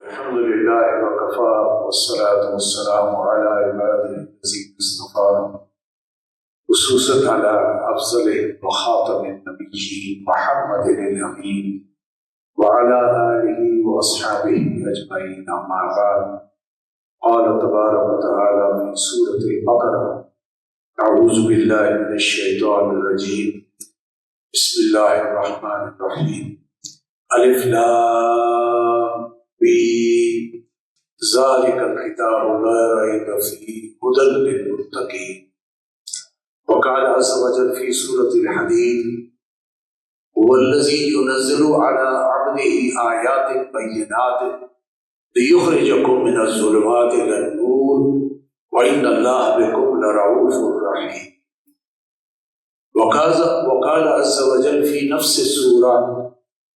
الحمد لله وكفى والصلاة والسلام على عباده الذين اصطفى خصوصا على أفضل وخاتم النبيين محمد الأمين وعلى آله وأصحابه أجمعين أما بعد قال تبارك وتعالى في سورة البقرة أعوذ بالله من الشيطان الرجيم بسم الله الرحمن الرحيم الف لام میم ذلك الكتاب لا ريب فيه هدى للمتقين وقال عز وجل في سورة الحديد هو الذي ينزل على عبده آيات بينات ليخرجكم من الظلمات إلى النور وإن الله بكم لرؤوف رحيم. وقال عز وجل في نفس السورة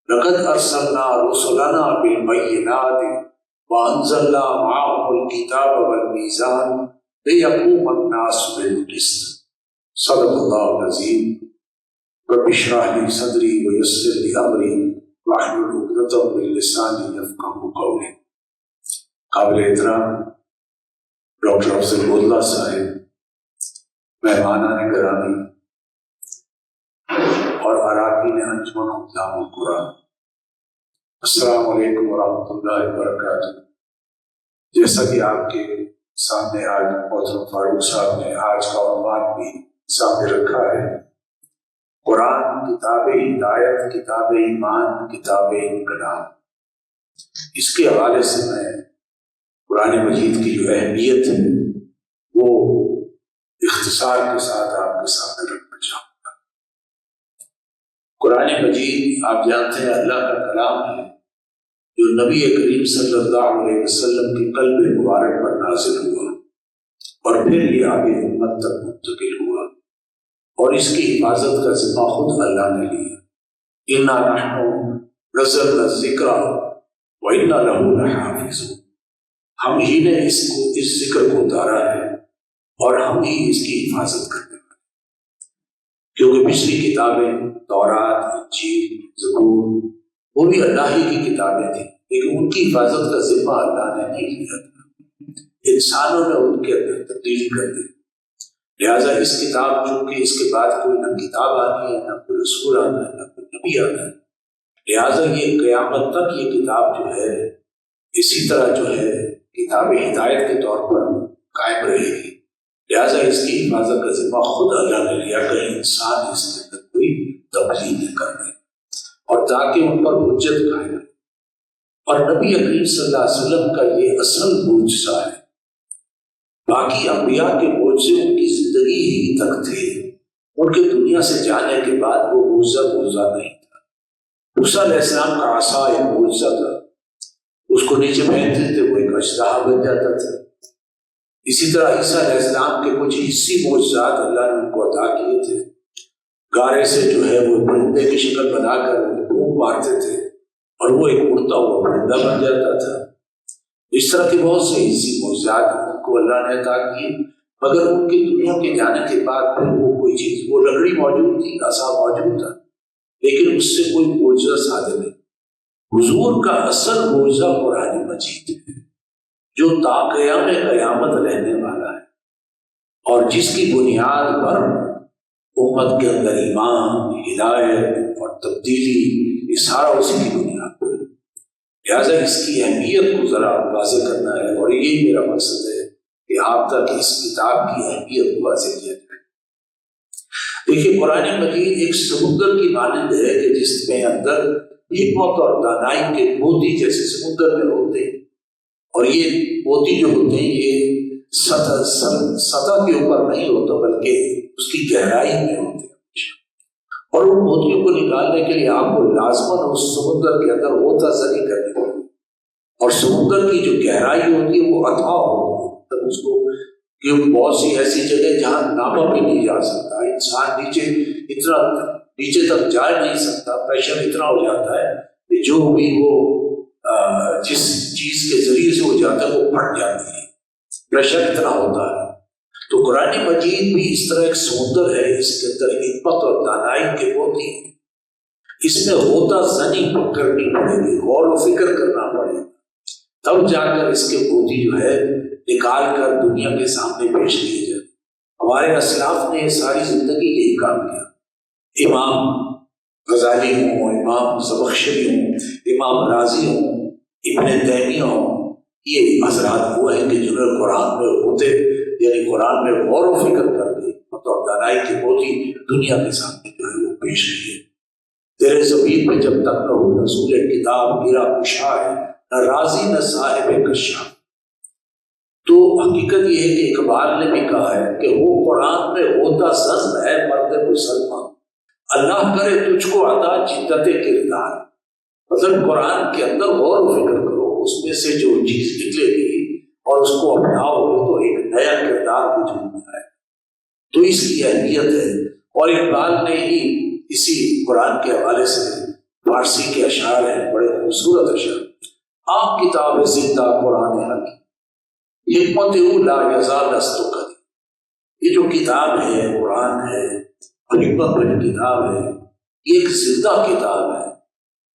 لقد أرسلنا رسلنا بالبينات وأنزلنا معهم الكتاب والميزان ليقوم الناس بالقسط. صدق الله العظيم. رب اشرح لي صدري ويسر لي أمري واحلل عقدة من لساني يفقهوا قولي. قابل احترام ڈاکٹر افضل اللہ صاحب، مہمانان گرامی اور اراکین انجمن حکام القرآن، السلام علیکم ورحمۃ اللہ وبرکاتہ۔ جیسا کہ آپ کے سامنے آج محترم فاروق صاحب نے آج کا عنوان بھی سامنے رکھا ہے، قرآن کتاب ہدایت، کتاب ایمان، کتاب انقلاب۔ اس کے حوالے سے میں قرآن مجید کی جو اہمیت ہے وہ اختصار کے ساتھ آپ کے سامنے رکھنا چاہوں گا۔ قرآن مجید آپ جانتے ہیں اللہ کا کلام ہے جو نبی کریم صلی اللہ علیہ وسلم کے قلب مبارک پر نازل ہوا اور پھر یہ آگے امت تک منتقل ہوا، اور اس کی حفاظت کا ذمہ خود اللہ نے لیا۔ اِنَّا نَحْنُ نَزَّلْنَا الذِّكْرَ وَإِنَّا لَهُ لَحَافِظُونَ۔ ہم ہی نے اس ذکر کو اتارا ہے اور ہم ہی اس کی حفاظت کرنے والے، کیونکہ پچھلی کتابیں تورات، انجیل، زبور وہ بھی اللہ ہی کی کتابیں تھیں، لیکن ان کی حفاظت کا ذمہ اللہ نے نہیں لیا تھا، انسانوں نے ان کے اندر تبدیلی کر دی۔ لہٰذا اس کتاب چونکہ اس کے بعد کوئی نہ کتاب آنی ہے، نہ کوئی رسول آنا ہے، نہ کوئی نبی آنا ہے، لہٰذا یہ قیامت تک یہ کتاب جو ہے اسی طرح جو ہے کتاب ہدایت کے طور پر قائم رہے گی۔ لہٰذا اس کی حفاظت کا ذمہ خود اللہ نے لیا، کہیں انسان اس کے اندر کوئی تبدیلی نہ کر دے، اور تاکہ ان پر حجت قائم رہے۔ اور نبی کریم صلی اللہ علیہ وسلم کا یہ اصل معجزہ ہے، باقی انبیاء کے معجزے ان کی زندگی ہی تک تھے، ان کے دنیا سے جانے کے بعد وہ معجزہ نہیں تھا۔ موسیٰ علیہ السلام کا عصا ایک معجزہ تھا، اس کو نیچے پھینکتے تھے وہ ایک اژدہا بن جاتا تھا۔ اسی طرح عیسیٰ علیہ السلام کے کچھ حصی معجزات اللہ نے ان کو عطا کیے تھے، گارے سے جو ہے وہ پرندے کی شکل بنا کر بھونک مارتے تھے اور وہ ایک اڑتا ہوا پرندہ بن جاتا تھا۔ اس طرح کے بہت سے حصی معجزات ان کو اللہ نے عطا کیے، مگر ان کی دنیا کے جانے کے بعد پھر وہ کوئی چیز، وہ لکڑی موجود تھی، عصا موجود تھا، لیکن اس سے کوئی معجزہ صادر نہیں۔ حضور کا اصل معجزہ قرآن مجید ہے جو تا قیام قیامت رہنے والا ہے، اور جس کی بنیاد پر امت کے اندر ایمان، ہدایت اور تبدیلی یہ سارا اسی کی بنیاد پر ہے۔ لہٰذا اس کی اہمیت کو ذرا واضح کرنا ہے، اور یہی میرا مقصد ہے کہ آپ تک اس کتاب کی اہمیت کو واضح کیا جائے۔ دیکھیے قرآن مجید ایک سمندر کی مانند ہے کہ جس میں اندر حکمت اور دانائی کے موتی جیسے سمندر میں ہوتے ہیں، اور یہ موتی جو ہوتے ہیں یہ سطح کے اوپر نہیں ہوتا بلکہ اس کی گہرائی میں ہوتے ہیں، اور ان موتیوں کو نکالنے کے لیے آپ کو لازماً اس سمندر کے اندر غوطہ زنی کرنی ہوتی ہے، اور سمندر کی جو گہرائی ہوتی ہے وہ اتھاہ ہوتی ہے، تب اس کو کہ بہت سی ایسی جگہ جہاں ناپا بھی نہیں جا سکتا، انسان نیچے تک جا نہیں سکتا، پریشر اتنا ہو جاتا ہے کہ جو بھی وہ جس چیز کے ذریعے سے وہ جاتا ہے وہ پھٹ جاتی ہے، پریشر اتنا ہوتا ہے۔ تو قرآن مجید بھی اس طرح ایک سمندر ہے، اس کے اندر حکمت اور دانائی کے موتی ہیں، اس میں غوطہ زنی کرنی پڑے گی، غور و فکر کرنا پڑے گا، تب جا کر اس کے موتی جو ہے نکال کر دنیا کے سامنے پیش کیے جائے۔ ہمارے اسلاف نے ساری زندگی یہی کام کیا۔ امام غزالی ہوں، امام زمخشری ہوں، امام رازی ہوں، ابن تیمیہ ہوں، یہ حضرات وہ ہیں کہ جنہوں نے قرآن میں ہوتے یعنی قرآن میں غور و فکر کر کے اور دانائی کے موتی دنیا کے سامنے جو ہے وہ پیش کیے۔ تیرے زمین میں جب تک نہ ہو رسول کتاب گرا کشا ہے، نہ رازی نہ صاحب کشا۔ تو حقیقت یہ ہے کہ اقبال نے بھی کہا ہے کہ وہ قرآن میں ہوتا زخم ہے مرد مسلمان، اللہ کرے تجھ کو عطا جدت کردار۔ مطلب قرآن کے اندر غور و فکر کرو، اس میں سے جو چیز نکلے گی اور اس کو اپناؤ گے تو ایک نیا کردار وجود میں آئے۔ تو اس کی اہمیت ہے، اور اقبال نے ہی اسی قرآن کے حوالے سے فارسی کے اشعار ہیں، بڑے خوبصورت اشعار۔ آپ کتاب زندہ قرآن حق حکمت لا یزال است قدیم۔ یہ جو کتاب ہے قرآن ہے، حکمت والی کتاب ہے، یہ ایک زندہ کتاب ہے،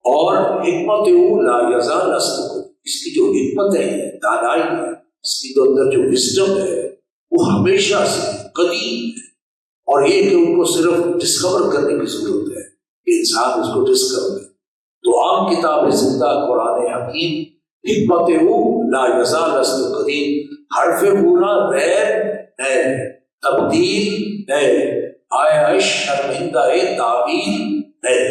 اور حکمت لا یزال است قدیم، اس کی جو حکمت ہے دانائی ہے، اس کی اندر جو وزڈم ہے وہ ہمیشہ سے قدیم ہے، اور یہ کہ ان کو صرف ڈسکور کرنے کی ضرورت ہے کہ انسان اس کو ڈسکور کرے۔ تو عام کتاب زندہ قرآن حکیم حکمت لا یزال است قدیم، حرف پورا غیر ہے، تبدیل ہے، آیا شرمندہ تعبیر ہے۔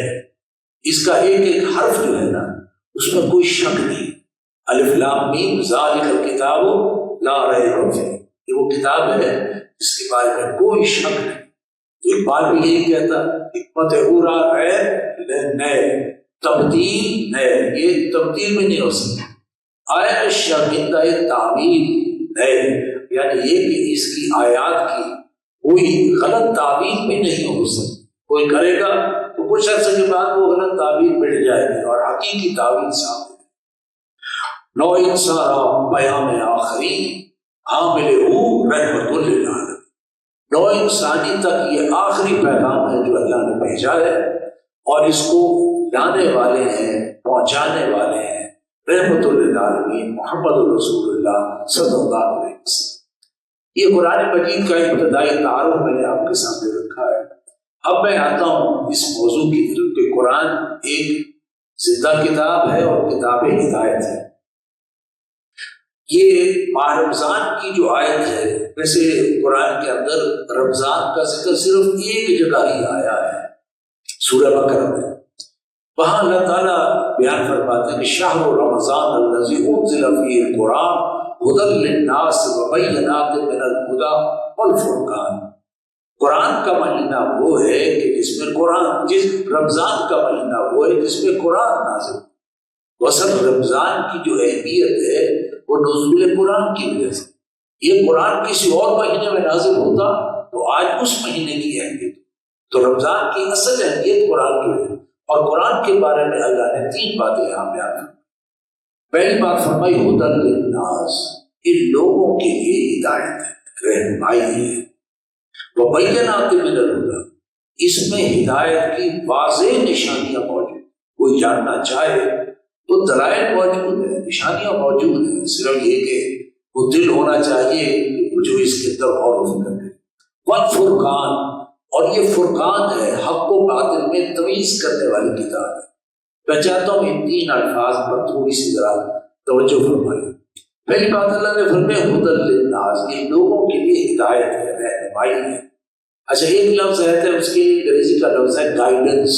اس کا ایک ایک حرف جو ہے نا اس میں کوئی شک نہیں۔ الف لام میم ذالک الکتاب لا ریب فیہ، یہ وہ کتاب ہے جس کے بارے میں کوئی شک نہیں۔ تو اقبال بھی یہی کہتا، حکمت اورا غیر نئے، تبدیل ہے، یہ تبدیل میں نہیں ہو سکتا۔ آیا شرمندہ تعبیر ہے، یعنی یہ کہ اس کی آیات کی کوئی غلط تعبیر بھی نہیں ہو سکتی۔ کوئی کرے گا تو کچھ عرصے کے بعد وہ غلط تعبیر مٹ جائے گی اور حقیقی تعبیر سامنے۔ نو انسان پیام آخری حامل رحمت للعالمین، نو انسانی تک یہ آخری پیغام ہے جو اللہ نے بھیجا ہے، اور اس کو لانے والے ہیں، پہنچانے والے ہیں رحمت للعالمین محمد رسول اللہ صلی اللہ علیہ وسلم۔ یہ قرآن مجید کا ابتدائی تعارف میں نے آپ کے سامنے رکھا ہے۔ اب میں آتا ہوں اس موضوع کی طرف کہ قرآن ایک زندہ کتاب ہے اور کتاب ہدایت ہے۔ یہ ماہ رمضان کی جو آیت ہے، ویسے قرآن کے اندر رمضان کا ذکر صرف ایک جگہ ہی آیا ہے، سورہ بقرہ میں۔ وہاں اللہ تعالیٰ بیان فرماتے ہیں کہ شہر رمضان الذی انزل فیہ القرآن ھدی للناس وبینات من الھدی والفرقان۔ قرآن کا مہینہ وہ ہے کہ رمضان کا مہینہ وہ ہے جس میں قرآن نازل ہو۔ اصل رمضان کی جو اہمیت ہے وہ نزول قرآن کی وجہ سے۔ یہ قرآن کسی اور مہینے میں نازل ہوتا تو آج اس مہینے کی اہمیت۔ تو رمضان کی اصل اہمیت قرآن کی ہے، اور قرآن کے بارے میں اللہ نے 3 باتیں یہاں بیان کی۔ پہلی بات فرمائی ھدی للناس، ان لوگوں کے لیے ہدایت ہے، رہنمائی ہے۔ وبینات من الھدی، اس میں ہدایت کی واضح نشانیاں موجود، کوئی جاننا چاہے تو دلائل موجود ہیں، نشانیاں موجود ہیں، صرف یہ کہ وہ دل ہونا چاہیے جو اس کے اندر غور و فکر کرے۔ والفرقان، اور یہ فرقان ہے، حق و باطل میں تمیز کرنے والی کتاب ہے۔ میں چاہتا ہوں ان 3 الفاظ پر تھوڑی سی ذرا توجہ فرمائیں۔ پہلی بات اللہ نے فرمایا ھدی للناس، ان لوگوں کے لیے ہدایت ہے، رہنمائی ہے۔ اچھا ایک لفظ ہے اس کے لیے انگریزی کا لفظ ہے گائیڈنس،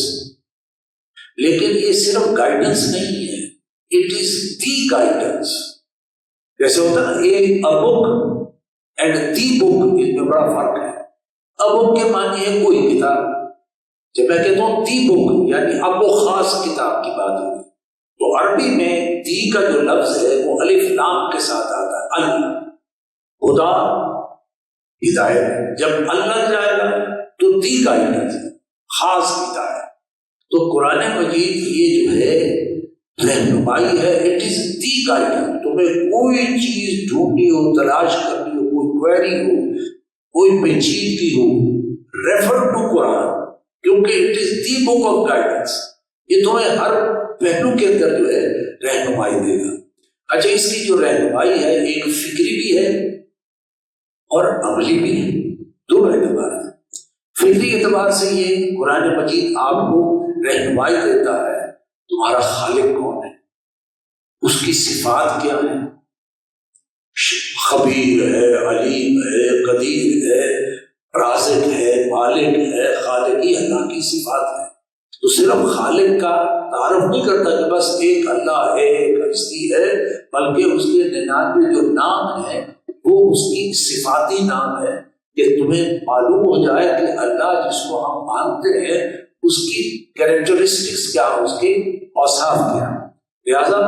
لیکن یہ صرف گائیڈنس نہیں ہے، اٹ از دی گائیڈنس۔ جیسے ہوتا ہے نا ایک بک اینڈ دی بک، اس میں بڑا فرق ہے۔ بک کے معنی ہے کوئی کتاب، جب میں کہتا ہوں دی بک یعنی اب وہ خاص کتاب کی بات ہوگی، تو عربی میں دی کا جو لفظ ہے وہ الف لام کے ساتھ آتا ہے۔ خدا ہدایت، جب اللہ جائے گا تو دی گائیڈنس ہے، خاص ہدایت۔ تو قرآن مجید یہ جو ہے رہنمائی ہے، اٹ از دی گائیڈنس۔ تمہیں کوئی چیز ڈھونڈنی ہو، تلاش کرنی ہو، کوئی کوئری ہو، کوئی پیچیدگی ہو، ریفر ٹو قرآن، کیونکہ it is the book of guidance. یہ تمہیں ہر پہلو کے اندر جو ہے رہنمائی دے گا۔ اچھا، اس کی جو رہنمائی ہے ایک فکری بھی ہے اور عملی بھی ہے، دونوں اعتبار ہیں۔ فکری اعتبار سے یہ قرآن مجید آپ کو رہنمائی دیتا ہے تمہارا خالق کون ہے، اس کی صفات کیا ہے، خبیر ہے، علیم ہے، قدیر ہے، رازق ہے، مالک ہے، خالق، یہ اللہ کی صفات ہے۔ تو صرف خالق کا تعارف نہیں کرتا کہ بس ایک اللہ ہے، ایک ہستی ہے، بلکہ اس کے 99 جو نام ہیں وہ اس کی صفاتی نام ہے، کہ تمہیں معلوم ہو جائے کہ اللہ جس کو ہم مانتے ہیں اس کی کیریکٹرسٹکس کیا، اس کے اوصاف کیا۔ لہذا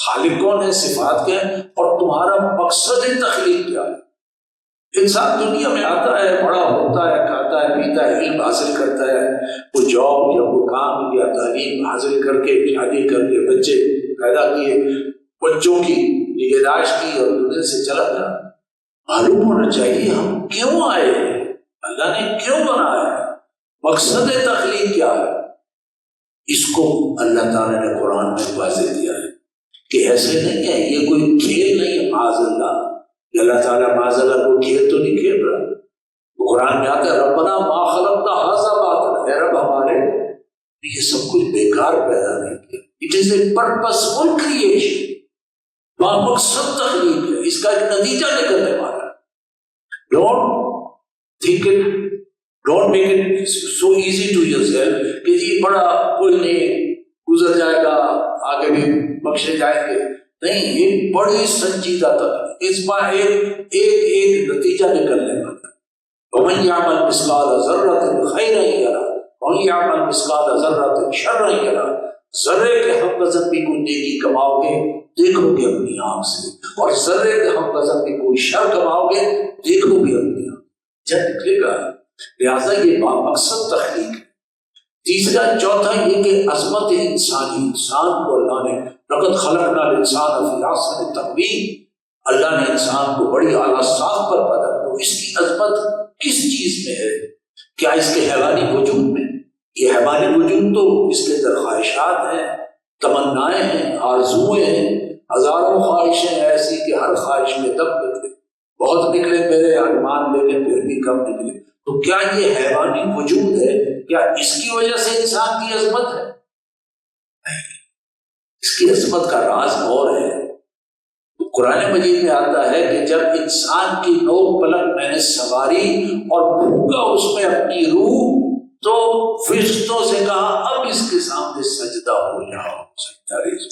خالق کون ہے، صفات کیا ہے، اور تمہارا مقصد تخلیق کیا ہے۔ انسان دنیا میں آتا ہے، بڑا ہوتا ہے، کھاتا ہے، پیتا ہے، علم حاصل کرتا ہے، کوئی جاب یا کوئی کام یا تعلیم حاصل کر کے، شادی کر کے، بچے پیدا کیے، بچوں کی نگہداشت کی اور دنیا سے چلا گیا۔ معلوم ہونا چاہیے ہم کیوں آئے ہیں، اللہ نے کیوں بنایا ہے، مقصد تخلیق کیا ہے۔ اس کو اللہ تعالیٰ نے قرآن میں واضح دیا ہے کہ ایسے نہیں ہے، یہ کوئی کھیل نہیں ہے، معاذ اللہ، کہ اللہ تعالیٰ معاذ اللہ کو کھیل تو نہیں کھیل رہا۔ قرآن میں آتا ہے ربنا ما خلقت ھذا باطلا، اے رب ہمارے یہ سب کچھ بیکار پیدا نہیں کیا، اٹ از اے پرپسفل کریشن، مقصد تخلیق ہے، اس کا ایک نتیجہ نکلنے والا ہے۔ Don't make it so easy to yourself کہ جی بڑا کوئی نہیں، گزر جائے گا، آگے بھی بخشے جائیں گے، نہیں، یہ بڑی سنجیدہ تک اس میں ایک نتیجہ نکلنے والا ہے۔ وَمَنْ يَعْمَلْ مِثْقَالَ ذَرَّةٍ خَيْرًا يَرَهُ وَمَنْ يَعْمَلْ مِثْقَالَ ذَرَّةٍ شَرًّا يَرَهُ، ذرے کے ہم وزن بھی کوئی نیکی کماؤ گے دیکھو گے اپنی آنکھ سے، اور ذرے کے ہم وزن بھی کوئی شر کماؤ گے دیکھو گے اپنی آنکھ سے، جب نکلے گا۔ لہٰذا یہ مقصد تخلیق ہے۔ تیسرا چوتھا یہ کہ عظمت انسان کو اللہ نے لقد خلقنا الانسان فی احسن تقویم، اللہ نے انسان کو بڑی اعلیٰ ساخت پر پیدا کیا۔ تو اس کی عظمت کس چیز میں ہے؟ کیا اس کے حیوانی وجود میں؟ یہ حیوانی وجود تو اس کے اندر خواہشات ہیں، تمنائیں ہیں، آرزویں ہیں، ہزاروں خواہشیں ایسی کہ ہر خواہش میں دم نکلے، بہت نکلے میرے ارمان، لیکن پھر بھی کم نکلے۔ تو کیا یہ حیوانی وجود ہے، کیا اس کی وجہ سے انسان کی عظمت ہے؟ نہیں، اس کی عظمت کا راز اور ہے۔ قرآن مجید میں آتا ہے کہ جب انسان کی نو پلک میں نے سواری اور پھونکا اس میں اپنی روح، تو فرشتوں سے کہا اب اس کے سامنے سجدہ ہو جاؤ، سجدہ ریز۔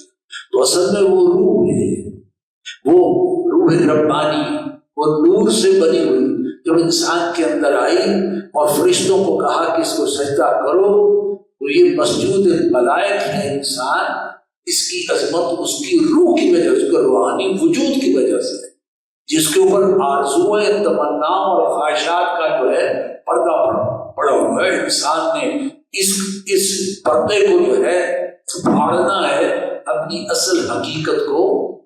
تو اصل میں وہ روح ہے، وہ روح ربانی، وہ نور سے بنی ہوئی، جب انسان کے اندر آئی اور فرشتوں کو کہا کہ اس کو سجدہ کرو، تو یہ مسجود ملائک ہے انسان، اس کی عظمت اس کی روح کی وجہ سے، اس کے روحانی وجود کی وجہ سے، جس کے اوپر آرزوئیں، تمناؤں اور خواہشات کا جو ہے پردہ پڑا ہوا ہے۔ انسان نے اس پردے کو جو ہے پھاڑنا ہے، اپنی اصل حقیقت کو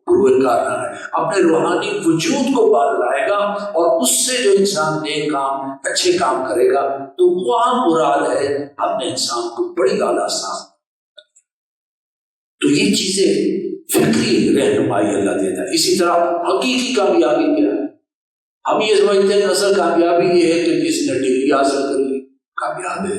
پروے کرنا ہے، اپنے روحانی وجود کو باہر لائے گا، اور اس سے جو انسان نیک کام، اچھے کام کرے گا، تو وہاں مراد ہے ہم نے انسان کو بڑی اعلیٰ ساخت۔ تو یہ چیزیں فکری رہنمائی اللہ دیتا ہے۔ اسی طرح حقیقی کامیابی کیا ہے؟ ہم یہ سمجھتے ہیں کہ اصل کامیابی یہ ہے کہ جس نے ڈگری حاصل کر لی کامیاب ہے،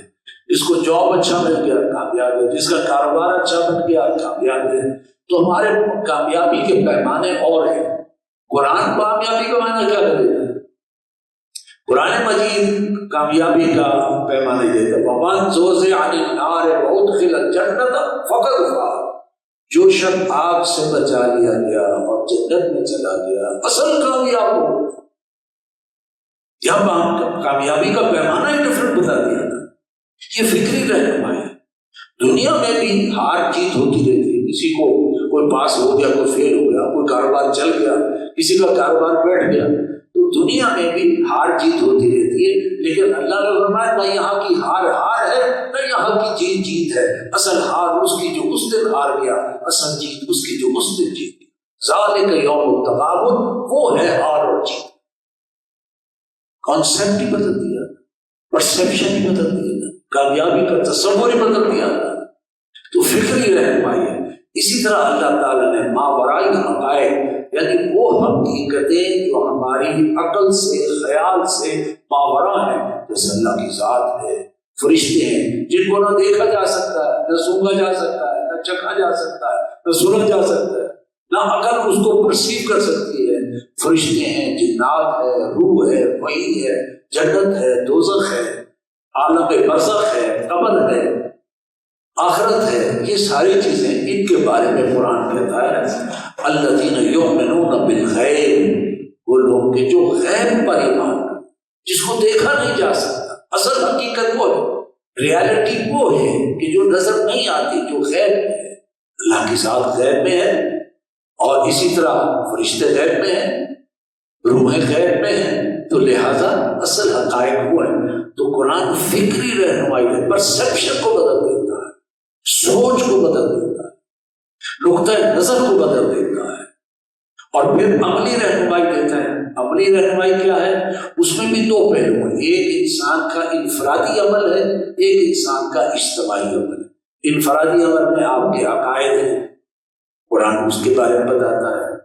جس کو جاب اچھا مل گیا کامیاب ہے، جس کا کاروبار اچھا بن گیا کامیاب ہے۔ تو ہمارے کامیابی کے پیمانے اور ہیں۔ قرآن کامیابی کا معنی کیا دیتا ہے؟ قرآن مجید کامیابی کا پیمانے دیتا ہے، وَمَنْ زُحْزِحَ عَنِ النَّارِ وَأُدْخِلَ الْجَنَّةَ فَقَدْ فَازَ، جو شخص آگ سے بچا لیا گیا اور جنت میں چلا گیا اصل کامیاب ہو۔ یہاں کامیابی کا پیمانہ ہی ڈفرنٹ بتا دیا تھا۔ یہ فکری رہنمائی ہے۔ دنیا میں بھی ہار جیت ہوتی رہتی ہے، کسی کو کوئی پاس ہو گیا، کوئی فیل ہو گیا، کوئی کاروبار چل گیا، کسی کا کاروبار بیٹھ گیا، تو دنیا میں بھی ہار جیت ہوتی رہتی ہے، لیکن اللہ نے فرمایا نہ یہاں کی ہار ہے، نہ یہاں کی جیت ہے، اصل ہار اس کی جو اس دن ہار گیا، اصل جیت اس کی جو اس دن جیت گیا۔ ذالک یوم التغابن، وہ ہے ہار اور جیت۔ کانسیپٹ ہی بدل دیا، پرسیپشن ہی بدل دیا، کامیابی کا تصور ہی بدل دیا۔ تو فکری رہنمائی ہے۔ اسی طرح اللہ تعالیٰ نے ماورائی حقائق یعنی وہ حقیقتیں جو ہماری عقل سے خیال سے ماورا ہیں، جیسے اللہ کی ذات ہے، فرشتے ہیں جن کو نہ دیکھا جا سکتا ہے، نہ سونگا جا سکتا ہے، نہ چکھا جا سکتا ہے، نہ سنا جا سکتا ہے، نہ عقل اس کو پرسیو کر سکتی ہے، فرشتے ہیں، جنات ہے، روح ہے، وحی ہے، جنت ہے، دوزخ ہے، عالم برزخ ہے، قبر ہے، آخرت ہے، یہ ساری چیزیں ان کے بارے میں قرآن کہتا ہے الذین یؤمنون بالغیب، وہ لوگ کہ جو غیب پر ایمان، جس کو دیکھا نہیں جا سکتا، اصل حقیقت وہ ہے، ریالٹی وہ ہے کہ جو نظر نہیں آتی، جو غیب میں ہے۔ اللہ کی ذات غیب میں ہے، اور اسی طرح فرشتے غیب میں ہیں، روحیں غیب میں ہیں، تو لہذا اصل حقائق وہ ہے۔ تو قرآن فکری رہنمائی ہے، پرسیپشن کو بدل دیتا ہے، سوچ کو بدل دیتا ہے، نقطۂ نظر کو بدل دیتا ہے، اور پھر عملی رہنمائی دیتا ہے۔ عملی رہنمائی کیا ہے؟ اس میں بھی دو پہلو ہیں، ایک انسان کا انفرادی عمل ہے، ایک انسان کا اجتماعی عمل ہے۔ انفرادی عمل میں آپ کے عقائد ہیں، قرآن اس کے بارے میں بتاتا ہے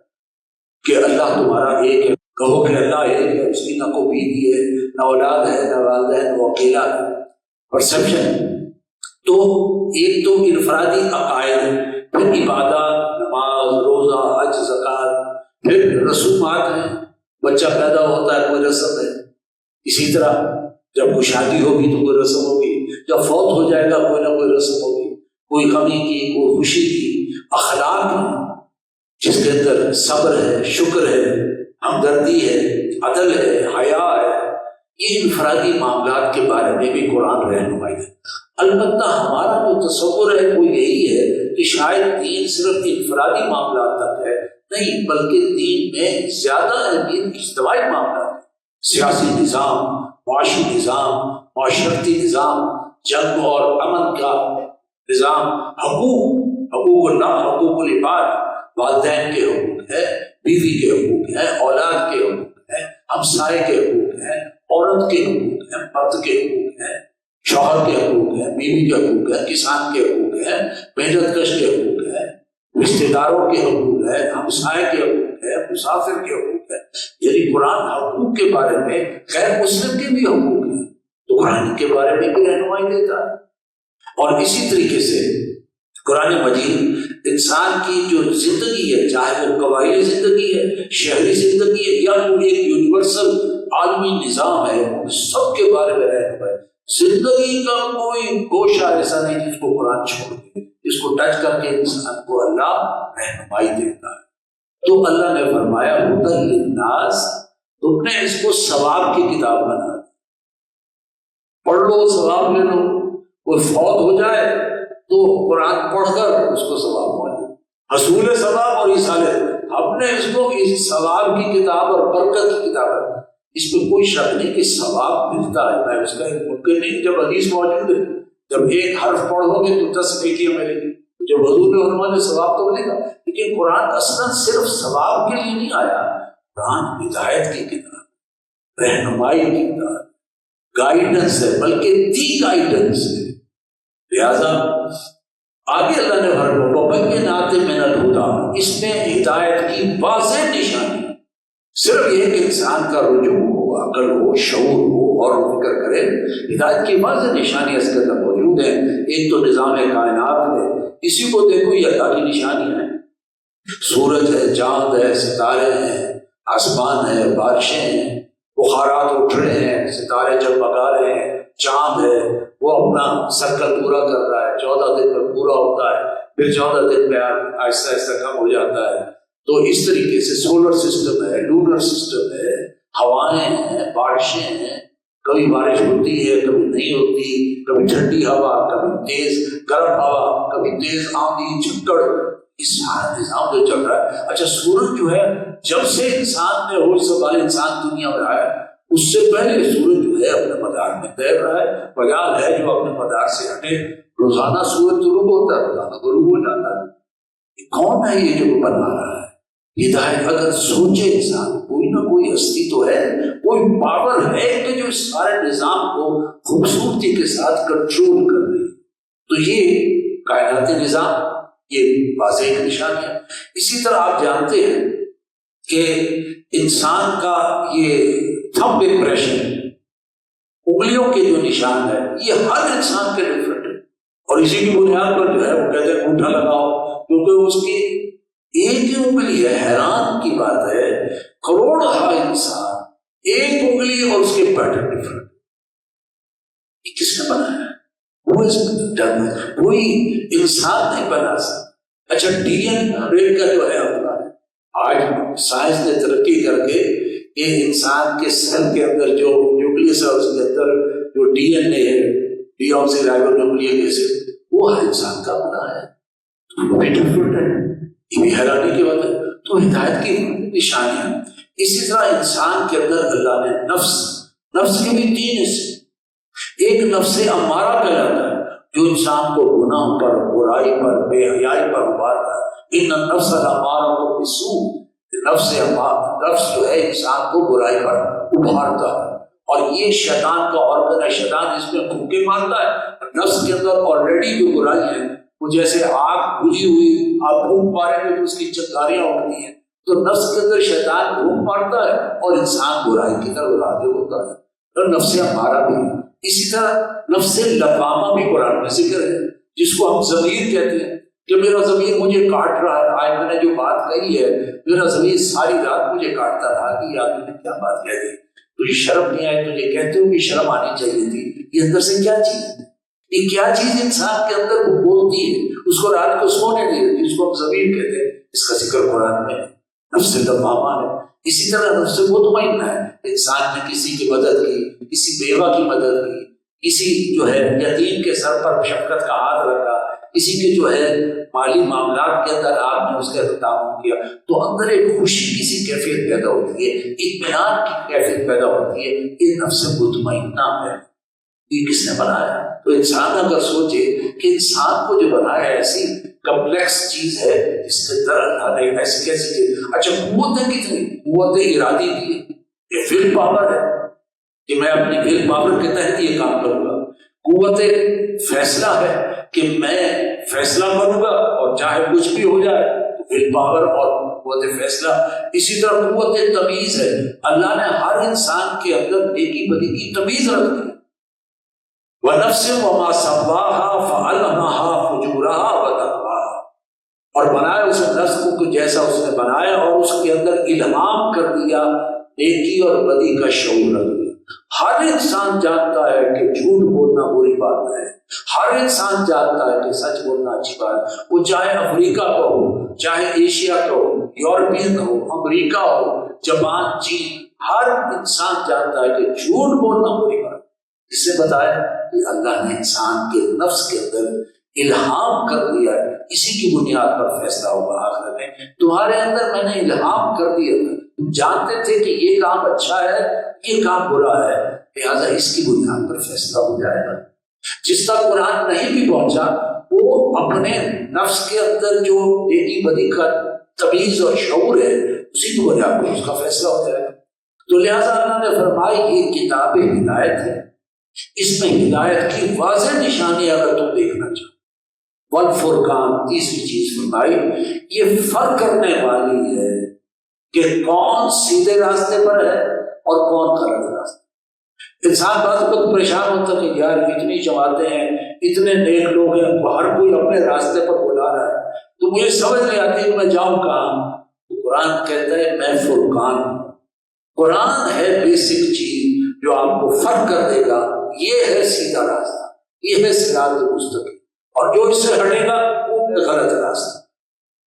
کہ اللہ تمہارا ایک ہے، کہو کہ اللہ ایک ہے، اس کی نہ کوئی بیوی ہے، نہ اولاد ہے، نہ والدین، وہ اکیلا ہے، پرسیپشن۔ تو ایک تو انفرادی عقائد ہے، پھر عبادات، نماز، روزہ، حج، زکوٰۃ، پھر رسومات ہیں، بچہ پیدا ہوتا ہے کوئی رسم ہے، اسی طرح جب کوئی شادی ہوگی تو کوئی رسم ہوگی، جب فوت ہو جائے گا کوئی نہ کوئی رسم ہوگی، کوئی غمی کی، کوئی خوشی کی۔ اخلاق ہیں جس کے اندر صبر ہے، شکر ہے، ہمدردی ہے، عدل ہے، حیا ہے، یہ انفرادی معاملات کے بارے میں بھی قرآن رہنمائی ہے۔ البتہ ہمارا جو تصور ہے وہ یہی ہے کہ شاید دین صرف انفرادی معاملات تک ہے، نہیں، بلکہ دین میں زیادہ اہمیت اجتماعی معاملات ہے، سیاسی نظام، معاشی نظام، معاشرتی نظام، جنگ اور امن کا نظام، حقوق اللہ، حقوق العباد، والدین کے حقوق ہے، بیوی کے حقوق ہیں، اولاد کے حقوق ہیں، ہمسائے کے حقوق ہیں، عورت کے حقوق ہیں، مرد کے حقوق ہیں، شوہر کے حقوق ہیں، بیوی کے حقوق ہیں، کسان کے حقوق ہیں، محنت کش کے حقوق ہیں، رشتہ داروں کے حقوق ہے، ہمسائے کے حقوق ہے، مسافر کے حقوق ہے۔ یعنی قرآن حقوق کے بارے میں غیر مسلم کے بھی حقوق ہیں، تو قرآن کے بارے میں بھی رہنمائی دیتا ہے۔ اور اسی طریقے سے قرآن مجید انسان کی جو زندگی ہے، چاہے وہ قبائلی زندگی ہے، شہری زندگی ہے، یا کوئی ایک یونیورسل عالمی نظام ہے، ان سب کے بارے میں رہنمائی۔ زندگی کا کوئی گوشہ ایسا نہیں جس کو قرآن چھوڑ دے، جس کو ٹچ کر کے انسان کو اللہ رہنمائی دیتا ہے۔ تو اللہ نے فرمایا ہدی للناس، تم نے اس کو ثواب کی کتاب بنا دی، پڑھ لو ثواب لے لو، کوئی فوت ہو جائے تو قرآن پڑھ کر اس کو ثواب ملے، حصول ثواب اور ایصال۔ ہم نے اس کو ثواب کی کتاب اور برکت کی کتاب ہے، اس پہ کوئی شک نہیں کہ ثواب ملتا ہے، میں اس کا ایک ممکن نہیں۔ جب حدیث موجود ہے، جب ایک حرف پڑھو گے تو 10 نیکیاں ملیں گی، جب حضور نے فرمایا ثواب تو ملے گا۔ لیکن قرآن اصلاً صرف ثواب کے لیے نہیں آیا، قرآن ہدایت کی کتاب، رہنمائی کی کتاب، گائیڈنس ہے، بلکہ دی گائیڈنس ہے۔ لہذا آگے اللہ نے فرمایا وَبَيِّنَاتٍ مِّنَ الْهُدَىٰ، اس میں ہدایت کی واضح نشانی ہے۔ صرف یہ کہ انسان کا رجوع ہو، عقل ہو، شعور ہو اور فکر کرے، ہدایت کی واضح نشانی اس کے اندر موجود ہے۔ ایک تو نظام کائنات ہے، اسی کو دیکھو، یہ اللہ کی نشانی ہے، سورج ہے، چاند ہے، ستارے ہیں، آسمان ہے، بارشیں ہیں، بخارات اٹھ رہے ہیں، ستارے جگمگا رہے ہیں، چاند ہے وہ اپنا سرکل پورا کر رہا ہے، 14 دن میں پورا ہوتا ہے، پھر 14 دن میں آہستہ آہستہ کم ہو جاتا ہے۔ تو اس طریقے سے سولر سسٹم ہے، لونر سسٹم ہے، ہوائیں ہیں، بارشیں ہیں، کبھی بارش ہوتی ہے، کبھی نہیں ہوتی، کبھی ٹھنڈی ہوا، کبھی تیز گرم ہوا، کبھی تیز آندھی جھکڑ، یہ سارا نظام جو چل رہا ہے۔ اچھا، سورج جو ہے جب سے انسان نے ہوش سنبھالی، انسان دنیا میں آیا، اس سے پہلے سورج جو ہے اپنے مدار میں تیر رہا ہے، بغال ہے جو اپنے مدار سے ہٹے، روزانہ سورج غروب ہوتا ہے، روزانہ غروب ہو جاتا ہے۔ کون ہے یہ جو بنا رہا ہے؟ ہدایت اگر سوچے انسان، کوئی نہ کوئی ہستی تو ہے، کوئی پاور ہے کہ جو اس سارے نظام کو خوبصورتی کے ساتھ کنٹرول کر رہی ہے۔ تو یہ کائناتی نظام، یہ واضح ایک نشانی ہے۔ اسی طرح آپ جانتے ہیں کہ انسان کا یہ تھمب امپریشن، انگلیوں کے جو نشان ہے، یہ ہر انسان کے ڈفرنٹ ہے، اور اسی کی بنیاد پر جو ہے وہ کہتے ہیں انگوٹھا لگاؤ، کیونکہ اس کی ایک ہی انگلی ہے۔ حیران کی بات ہے، کروڑہا انسان، ایک انگلی اور اس کے پیٹرن ڈفرنٹ۔ یہ کس نے بنایا ہے؟ کوئی انسان نہیں بنا سکتا۔ اچھا، ڈی این اے کا جو ہے اپنا، آج سائنس نے ترقی کر کے یہ انسان کے سیل کے اندر جو نیوکلیس ہے، اس کے اندر جو ڈی این اے ہے، ڈی آکسی رائبو نیوکلیک ایسڈ، وہ ہر انسان کا بنا ہے، وہ بھی ڈفرنٹ ہے۔ یہ بھی حیرانی کی بات ہے۔ تو ہدایت کی نشانیاں۔ اسی طرح انسان کے اندر اللہ نے نفس کے بھی 3 حصے، ایک نفس امارہ کہلاتا ہے جو انسان کو گناہ پر، برائی پر، بے حیائی پر ابھارتا ہے۔ ان النفس لامارۃ بالسوء، نفس جو ہے انسان کو برائی پر ابھارتا ہے، اور یہ شیطان کا آرگن ہے۔ شیطان اس میں پھونکے مارتا ہے۔ نفس کے اندر آلریڈی جو برائی ہے، وہ جیسے آگ بجھی ہوئی، آپ پھونک ماریں گے تو اس کی چنگاریاں اٹھتی ہیں، تو نفس کے اندر شیطان پھونک مارتا ہے اور انسان برائی کی طرف راغب ہوتا ہے، اور نفس امارہ بھی ہے۔ اسی طرح نفس لوامہ بھی قرآن میں ذکر ہے، جس کو ہم ضمیر کہتے ہیں کہ میرا ضمیر مجھے کاٹ رہا ہے۔ آج میں نے جو بات کہی ہے، میرا ضمیر ساری رات مجھے کاٹتا رہا کہ یار میں نے کیا بات کہہ دی، تجھے شرم نہیں آئی، تجھے کہتے ہو کہ شرم آنی چاہیے تھی۔ یہ اندر سے کیا چیز ہے؟ یہ کیا چیز انسان کے اندر وہ بولتی ہے، اس کو رات کو سونے نہیں دیتی، اس کو ہم ضمیر کہتے ہیں۔ اس کا ذکر قرآن میں ہے، نفس لوامہ ہے۔ اسی طرح نفس مطمئنہ ہے، انسان نے کسی کی مدد کی، کسی بیوہ کی مدد کی، کسی جو ہے یتیم کے سر پر شفقت کا ہاتھ رکھا، کسی کے جو ہے مالی معاملات کے اندر آپ نے اس کا تعاون کیا، تو اندر ایک خوشی کی سی کیفیت پیدا ہوتی ہے، اطمینان کی کیفیت پیدا ہوتی ہے۔ یہ نفس مطمئنہ ہے۔ یہ کس نے بنایا؟ تو انسان اگر سوچے کہ انسان کو جو بنایا ہے ایسی کمپلیکس چیز ہے، جس کے اندر اللہ نے ایسی کیسی چیز۔ اچھا، قوتیں کتنی؟ قوت ارادی دی ہے، یہ ول پاور ہے کہ میں اپنی ول پاور کے تحت یہ کام کروں گا۔ قوت فیصلہ ہے کہ میں فیصلہ کروں گا اور چاہے کچھ بھی ہو جائے، ول پاور اور قوت فیصلہ۔ اسی طرح قوت تمیز ہے، اللہ نے ہر انسان کے اندر نیکی بدی کی تمیز رکھ دی۔ وَنَفْسٍ وَمَا سَوَّاهَا فَأَلْهَمَهَا فُجُورَهَا وَتَقْوَاهَا، اور بنایا اسے نفس کو کہ جیسا اس نے بنایا، اور اس کے اندر الہام کر دیا نیکی اور بدی کا شعور رکھ دیا۔ ہر انسان جانتا ہے کہ جھوٹ بولنا بری بات ہے، ہر انسان جانتا ہے کہ سچ بولنا اچھی بات ہے، وہ چاہے افریقہ کا ہو، چاہے ایشیا کا ہو، یورپین کا ہو، امریکہ ہو، جاپان، چین، ہر انسان جانتا ہے کہ جھوٹ بولنا بری بات ہے۔ اس سے بتایا کہ اللہ نے انسان کے نفس کے اندر الہام کر دیا ہے، اسی کی بنیاد پر فیصلہ ہوگا آخرت میں۔ تمہارے اندر میں نے الہام کر دیا تھا، تم جانتے تھے کہ یہ کام اچھا ہے، یہ کام برا ہے، لہٰذا اس کی بنیاد پر فیصلہ ہو جائے گا۔ جس تک قرآن نہیں بھی پہنچا، وہ اپنے نفس کے اندر جو نیکی بدی کا تمیز اور شعور ہے، اسی کی بنیاد پر اس کا فیصلہ ہو جائے گا۔ تو لہٰذا اللہ نے فرمائی یہ کتاب ہدایت ہے، اس میں ہدایت کی واضح نشانی اگر تم دیکھنا چاہو۔ والفرقان، تیسری چیز فرمائی یہ فرق کرنے والی ہے کہ کون سیدھے راستے پر ہے اور کون غلط راستے۔ انسان بعض وقت پریشان ہوتا ہے کہ یار اتنی جماعتیں ہیں، اتنے نیک لوگ ہیں، ہر کوئی اپنے راستے پر بلا رہا ہے، تو مجھے سمجھ نہیں آتی کہ میں جاؤں کہاں۔ تو قرآن کہتا ہے میں فرقان ہوں۔ قرآن ہے بیسک چیز جو آپ کو فرق کر دے گا، یہ ہے سیدھا راستہ، یہ ہے صراط مستقیم، اور جو اس سے ہٹے گا وہ ہے غلط راستہ۔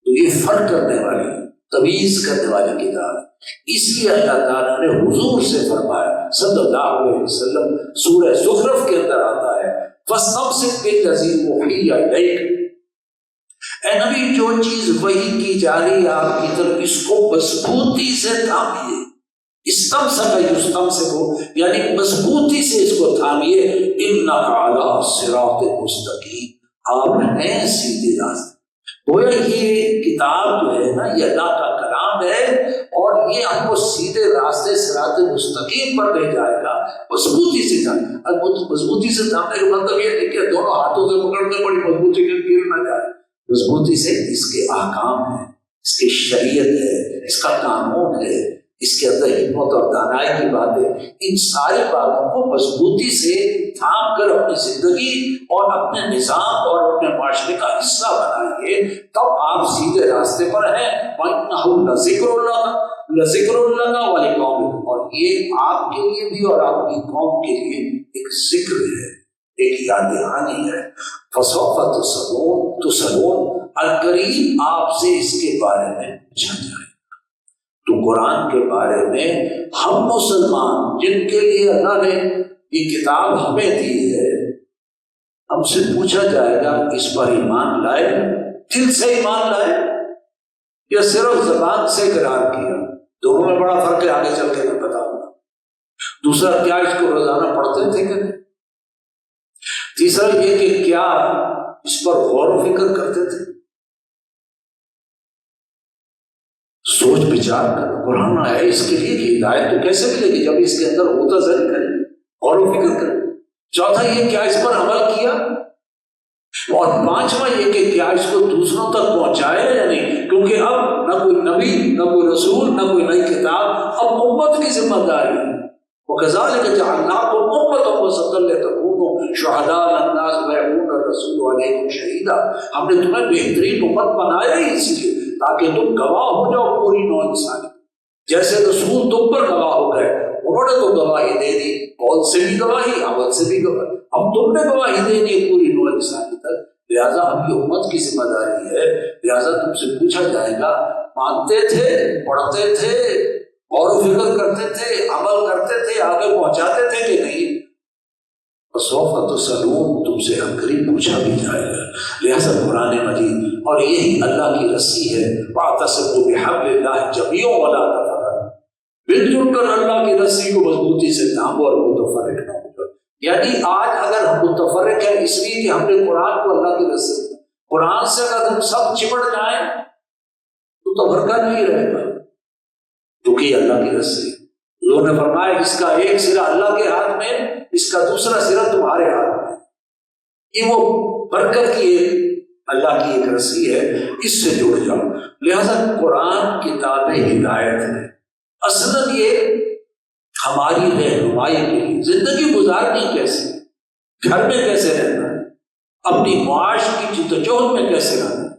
تو یہ فرق کرنے والی، تمیز کرنے والی کتاب ہے۔ اس لیے اللہ تعالیٰ نے حضور سے فرمایا صلی اللہ علیہ وسلم، سورہ زخرف کے اندر آتا ہے فَاسْتَمْسِكْ بِالَّذِي أُوحِيَ إِلَيْكَ، اے نبی جو چیز وحی کی جا رہی ہے آپ کی طرف، اس کو مضبوطی سے تھامیے۔ استمسک یستمسک، یعنی مضبوطی سے اس کو تھامیے۔ انک علی صراط مستقیم، آپ ہیں سیدھے راستے۔ گویا یہ کتاب جو ہے نا، یہ اللہ کا کلام ہے، اور یہ ہم کو سیدھے راستے صراط مستقیم پر لے جائے گا۔ مضبوطی سے تھامے، مضبوطی سے تھامنے کا مطلب یہ ہے کہ دونوں ہاتھوں سے پکڑ کے بڑی مضبوطی سے گر نہ جائے، مضبوطی سے اس کے احکام ہیں، اس کی شریعت ہے، اس کا قانون ہے، اس کے اندر حکمت اور دانائی کی باتیں، ان ساری باتوں کو مضبوطی سے تھام کر اپنی زندگی اور اپنے نظام اور اپنے معاشرے کا حصہ بنائیے، تب آپ سیدھے راستے پر ہیں۔ وَإِنَّهُ لَذِكْرٌ لَكَ وَلِقَوْمِكَ، اور یہ آپ کے لیے بھی اور آپ کی قوم کے لیے ایک ذکر ہے، ایک یاد دہانی ہے۔ فَسَوْفَ تُسْأَلُونَ، القریب آپ سے اس کے بارے میں پوچھا جائے۔ تو قرآن کے بارے میں ہم مسلمان جن کے لیے اللہ نے یہ کتاب ہمیں دی ہے، ہم سے پوچھا جائے گا اس پر ایمان لائے، دل سے ایمان لائے یا صرف زبان سے اقرار کیا؟ دونوں میں بڑا فرق ہے، آگے چل کے میں بتاؤں گا۔ دوسرا، کیا اس کو روزانہ پڑھتے تھے کہ نہیں؟ تیسرا یہ کہ کیا اس پر غور و فکر کرتے تھے؟ سوچ بچار کر، قرآن آیا اس کے لیے کہ ہدایت تو کیسے ملے گی جب اس کے اندر ہوتا ذہن کریں، غور و فکر کریں۔ چوتھا یہ کیا اس پر عمل کیا، اور پانچواں یہ کہ کیا اس کو دوسروں تک پہنچایا یا نہیں، کیونکہ اب نہ کوئی نبی، نہ کوئی رسول، نہ کوئی نئی کتاب، اب امت کی ذمہ داری ہے۔ وَكَذَلِكَ جَعَلْنَاكُمْ أُمَّةً وَسَطًا لِتَكُونُوا شُهَدَاءَ عَلَى النَّاسِ وَيَكُونَ الرَّسُولُ عَلَيْكُمْ شَهِيدًا، ہم نے تمہیں بہترین امت بنایا ہی اس لیے تاکہ تم گواہ ہو جاؤ پوری نوع انسانی، جیسے رسول تم پر گواہ ہو گئے، انہوں نے تو گواہی دے دی، قول سے بھی گواہی، عمل سے بھی گواہی، اب تم نے گواہی دینی ہے پوری نوع انسانی تک، لہٰذا اب یہ امت کی ذمہ داری ہے، لہٰذا تم سے پوچھا جائے گا مانتے تھے، پڑھتے تھے، غور و فکر کرتے تھے، عمل کرتے تھے، آگے پہنچاتے تھے کہ نہیں؟ فَسَوْفَ تُسْأَلُونَ، تم سے عنقریب پوچھا بھی جائے گا۔ لہٰذا قرآن مجید، اور یہی اللہ کی رسی ہے، وَاعْتَصِمُوا بِحَبْلِ اللَّهِ جَمِيعًا وَلَا تَفَرَّقُوا، مل جل کر اللہ کی رسی کو مضبوطی سے تھامو اور متفرق نہ ہو جاؤ۔ یعنی آج اگر ہم متفرق ہیں اس لیے کہ ہم نے قرآن کو اللہ کی رسی، قرآن سے اگر ہم سب چمٹ جائیں تو تفرقہ نہیں رہے گا، کیونکہ یہ اللہ کی رسی ہے۔ لوگوں نے فرمایا اس کا ایک سرا اللہ کے ہاتھ میں، اس کا دوسرا سرا تمہارے ہاتھ میں، یہ وہ برکت کی ایک اللہ کی ایک رسی ہے، اس سے جڑ جاؤ۔ لہذا قرآن کتاب ہدایت ہے، اصلاً یہ ہماری رہنمائی کے لیے زندگی گزارنی کیسے، گھر میں کیسے رہنا ہے، اپنی معاش کی جدوجہد میں کیسے رہنا ہے،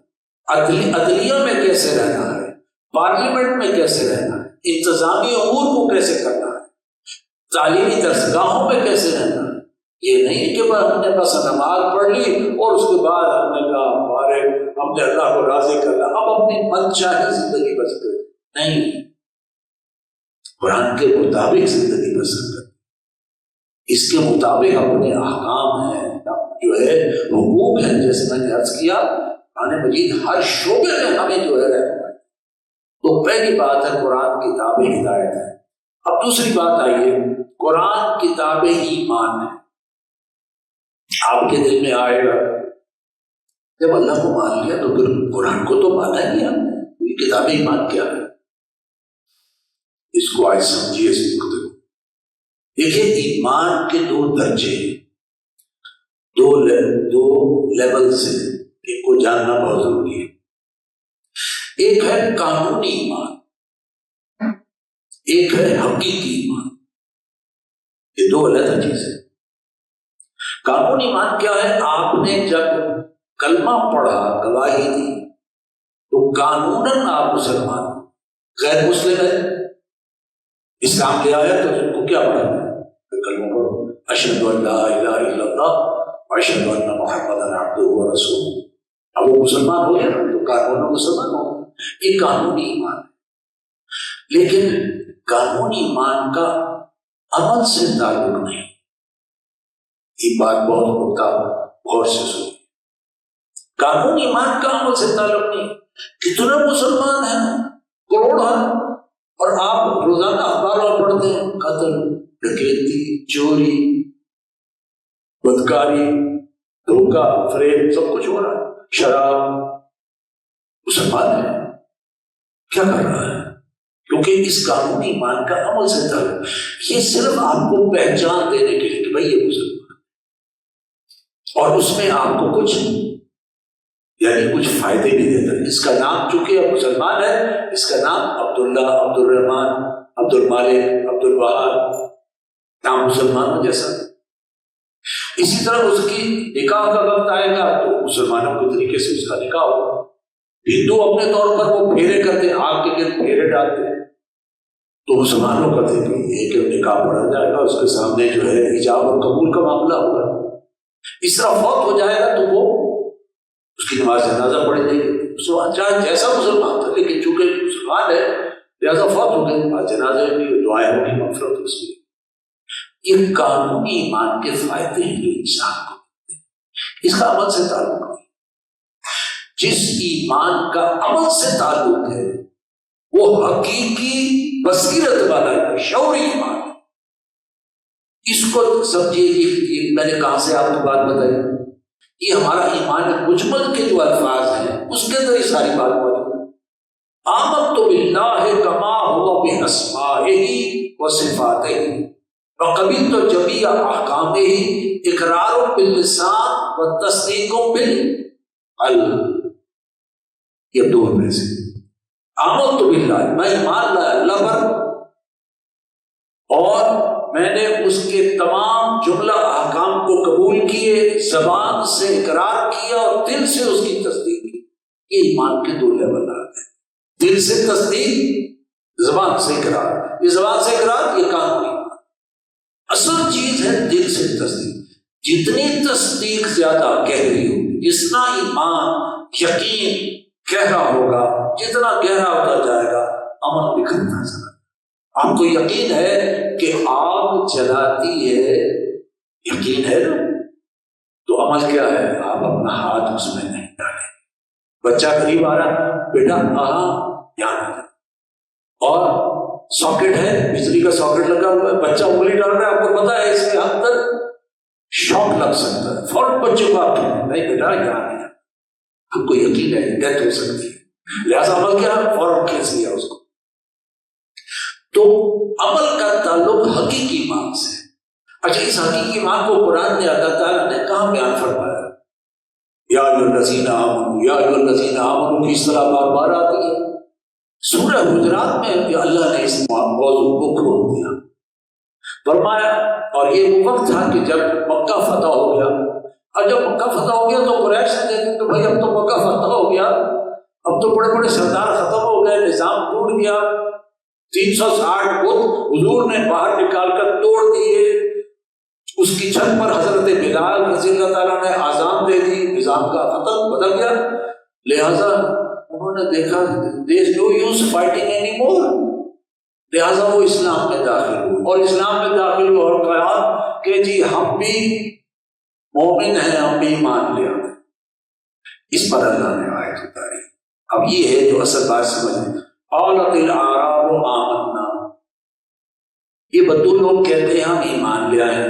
عدلیہ میں کیسے رہنا ہے، پارلیمنٹ میں کیسے رہنا ہے، انتظامی امور کو کیسے کرنا ہے، تعلیمی درسگاہوں میں کیسے رہنا ہے۔ یہ نہیں کہ ہم نے بس نماز پڑھ لی اور اس کے بعد ہم نے کہا ہمارے ہم نے اللہ کو راضی کرنا، اب اپنی من چاہی زندگی بسر کریں، نہیں، قرآن کے مطابق زندگی بسر کریں، اس کے مطابق اپنے احکام ہیں، جو ہے حقوق ہیں، جیسے میں نے عرض کیا قرآن مجید ہر شعبے میں ہمیں جو ہے رہنا۔ تو پہلی بات ہے قرآن کتاب ہدایت ہے۔ اب دوسری بات آئیے، قرآن کتاب ایمان ہے۔ آپ کے دل میں آئے گا جب اللہ کو مان لیا تو پھر قرآن کو تو مانا ہی ہم نے، یہ کتاب ایمان کیا ہے؟ اس کو آج سمجھیے، اس نقطے کو دیکھیے۔ ایمان کے دو درجے، دو لیولز ہیں، ان کو جاننا بہت ضروری ہے۔ ایک ہے قانونی ایمان، ایک ہے حقیقی ایمان، یہ دو علیحدہ چیزیں۔ قانونی ایمان کیا ہے؟ آپ نے جب کلمہ پڑھا، گواہی دی، تو قانوناً آپ مسلمان، غیر مسلم ہے، اسلام لے آیا تو ان کو کیا پڑھنا ہے؟ کلمہ پڑھو، اشہد ان لا الہ الا اللہ واشہد ان محمدا عبدہ ورسولہ۔ اب وہ مسلمان ہو گیا تو قانوناً مسلمان ہو گیا، یہ قانونی ایمان ہے۔ لیکن قانونی ایمان کا عمل سے تعلق نہیں، یہ بات بہت نکتہ غور سے سنیں۔ قانونی ایمان کا عمل سے تعلق نہیں۔ کتنے مسلمان ہیں، کروڑ ہیں، اور آپ روزانہ اخبار میں پڑھتے ہیں قتل، ڈکیتی، چوری، بدکاری، دھوکہ، فریب، سب کچھ ہو رہا ہے، شراب۔ مسلمان ہے، کیا کر رہا ہے؟ کیونکہ اس قانونی ایمان کا عمل سے تعلق، یہ صرف آپ کو پہچان دینے کے لیے کہ بھائی یہ مسلمان، اور اس میں آپ کو کچھ یعنی کچھ فائدے بھی دیتا ہے. اس کا نام چونکہ اب مسلمان ہے، اس کا نام عبداللہ، عبد الرحمان، عبد المالک، عبد الوہاب، نام مسلمانوں جیسا. اسی طرح اس کی نکاح کا وقت آئے گا تو مسلمانوں کے طریقے سے اس کا نکاح ہوگا. ہندو اپنے طور پر وہ پھیرے کرتے ہیں، آگ کے گرد پھیرے ڈالتے ہیں، تو مسلمانوں کرتے ہیں کہ ایک نکاح پڑھا جائے گا، اس کے سامنے جو ہے ایجاب اور قبول کا معاملہ ہوگا. اس طرح فوت ہو جائے گا تو وہ اس کی نماز جنازہ پڑھ دیں گے. چاہے جیسا مسلمان تھا لیکن چونکہ مسلمان ہے لہٰذا فوت ہو گئے، نماز جنازہ بھی دعائیں ہوگی، مغفرت اس کی. یہ قانونی ایمان کے فائدے ہیں جو انسان کو ملتے ہیں. اس کا عمل سے تعلق نہیں. جس ایمان کا عمل سے تعلق ہے وہ حقیقی بصیرت والا ہے، شعوری ایمان. اس کو سمجھیے، میں نے کہاں سے آپ کو بات بتائی، یہ ہمارا ایمان مجمل کے جو الفاظ ہیں اس کے اندر یہ ساری بات موجود ہے. آمنت باللہ کما ہوا باسمائہ وصفاتہ وقبلت جمیع احکامہ اقرار باللسان وتصدیق بالقلب. یہ دو میں سے آمنت باللہ، میں ایمان لایا اللہ پر اور میں نے اس کے تمام جملہ احکام کو قبول کیے، زبان سے اقرار کیا اور دل سے اس کی تصدیق کی. یہ ایمان کے دو لیول آ گئے، دل سے تصدیق، زبان سے اقرار. یہ زبان سے اقرار یہ قانونی اصل چیز ہے. دل سے تصدیق، جتنی تصدیق زیادہ گہری ہوگی، جتنا ایمان یقین گہرا ہوگا، جتنا گہرا ہوتا جائے گا عمل بکھرتا چلا. آپ کو یقین ہے کہ آگ جلاتی ہے، یقین ہے نا، تو عمل کیا ہے؟ آپ اپنا ہاتھ اس میں نہیں ڈالیں. بچہ قریب آ رہا، بیٹا یہاں، اور ساکٹ ہے، بجلی کا ساکٹ لگا ہوا ہے، بچہ انگلی ڈال رہا ہے، آپ کو پتا ہے اس کے حد تک شوق لگ سکتا ہے، فوراً بچے کو آپ نہیں بیٹا یہاں نہیں. ہم کو یقین ہے ڈیتھ ہو سکتی ہے، لہٰذا عمل کیا؟ فوراً کھینچ لیا اس کو. تو عمل کا تعلق حقیقی ایمان سے. اچھا، اس حقیقی ایمان کو قرآن نے اللہ تعالیٰ نے کہاں بیان فرمایا؟ یا ایھا الذین آمنوا، یا ایھا الذین آمنوا کی اصطلاح بار بار آتی ہے. سورہ حجرات میں اللہ نے اس موضوع کو کھول دیا، فرمایا. اور یہ وہ وقت تھا کہ جب مکہ فتح ہو گیا، اور جب مکہ فتح ہو گیا تو قریش نے دیکھا کہ بھائی اب تو مکہ فتح ہو گیا، اب تو بڑے بڑے سردار ختم ہو گئے، نظام ٹوٹ گیا، 360 بت حضور نے باہر نکال کر توڑ دیے. اس کی چھت پر حضرت بلال رضی اللہ تعالیٰ نے آذان دے دی، نظام کا ختم بدل گیا. لہٰذا انہوں نے دیکھا there's no use fighting anymore، لہٰذا وہ اسلام میں داخل ہوئے، اور اسلام میں داخل ہوئے اور کہا کہ جی ہم بھی مومن ہیں، ہم بھی ایمان لے آتے. اس پر اللہ نے آیت اتاری. اب یہ ہے جو اصل بات سمجھیں. قالت الاعراب آمنا، یہ بدو لوگ کہتے ہیں ہم ایمان لے آئے.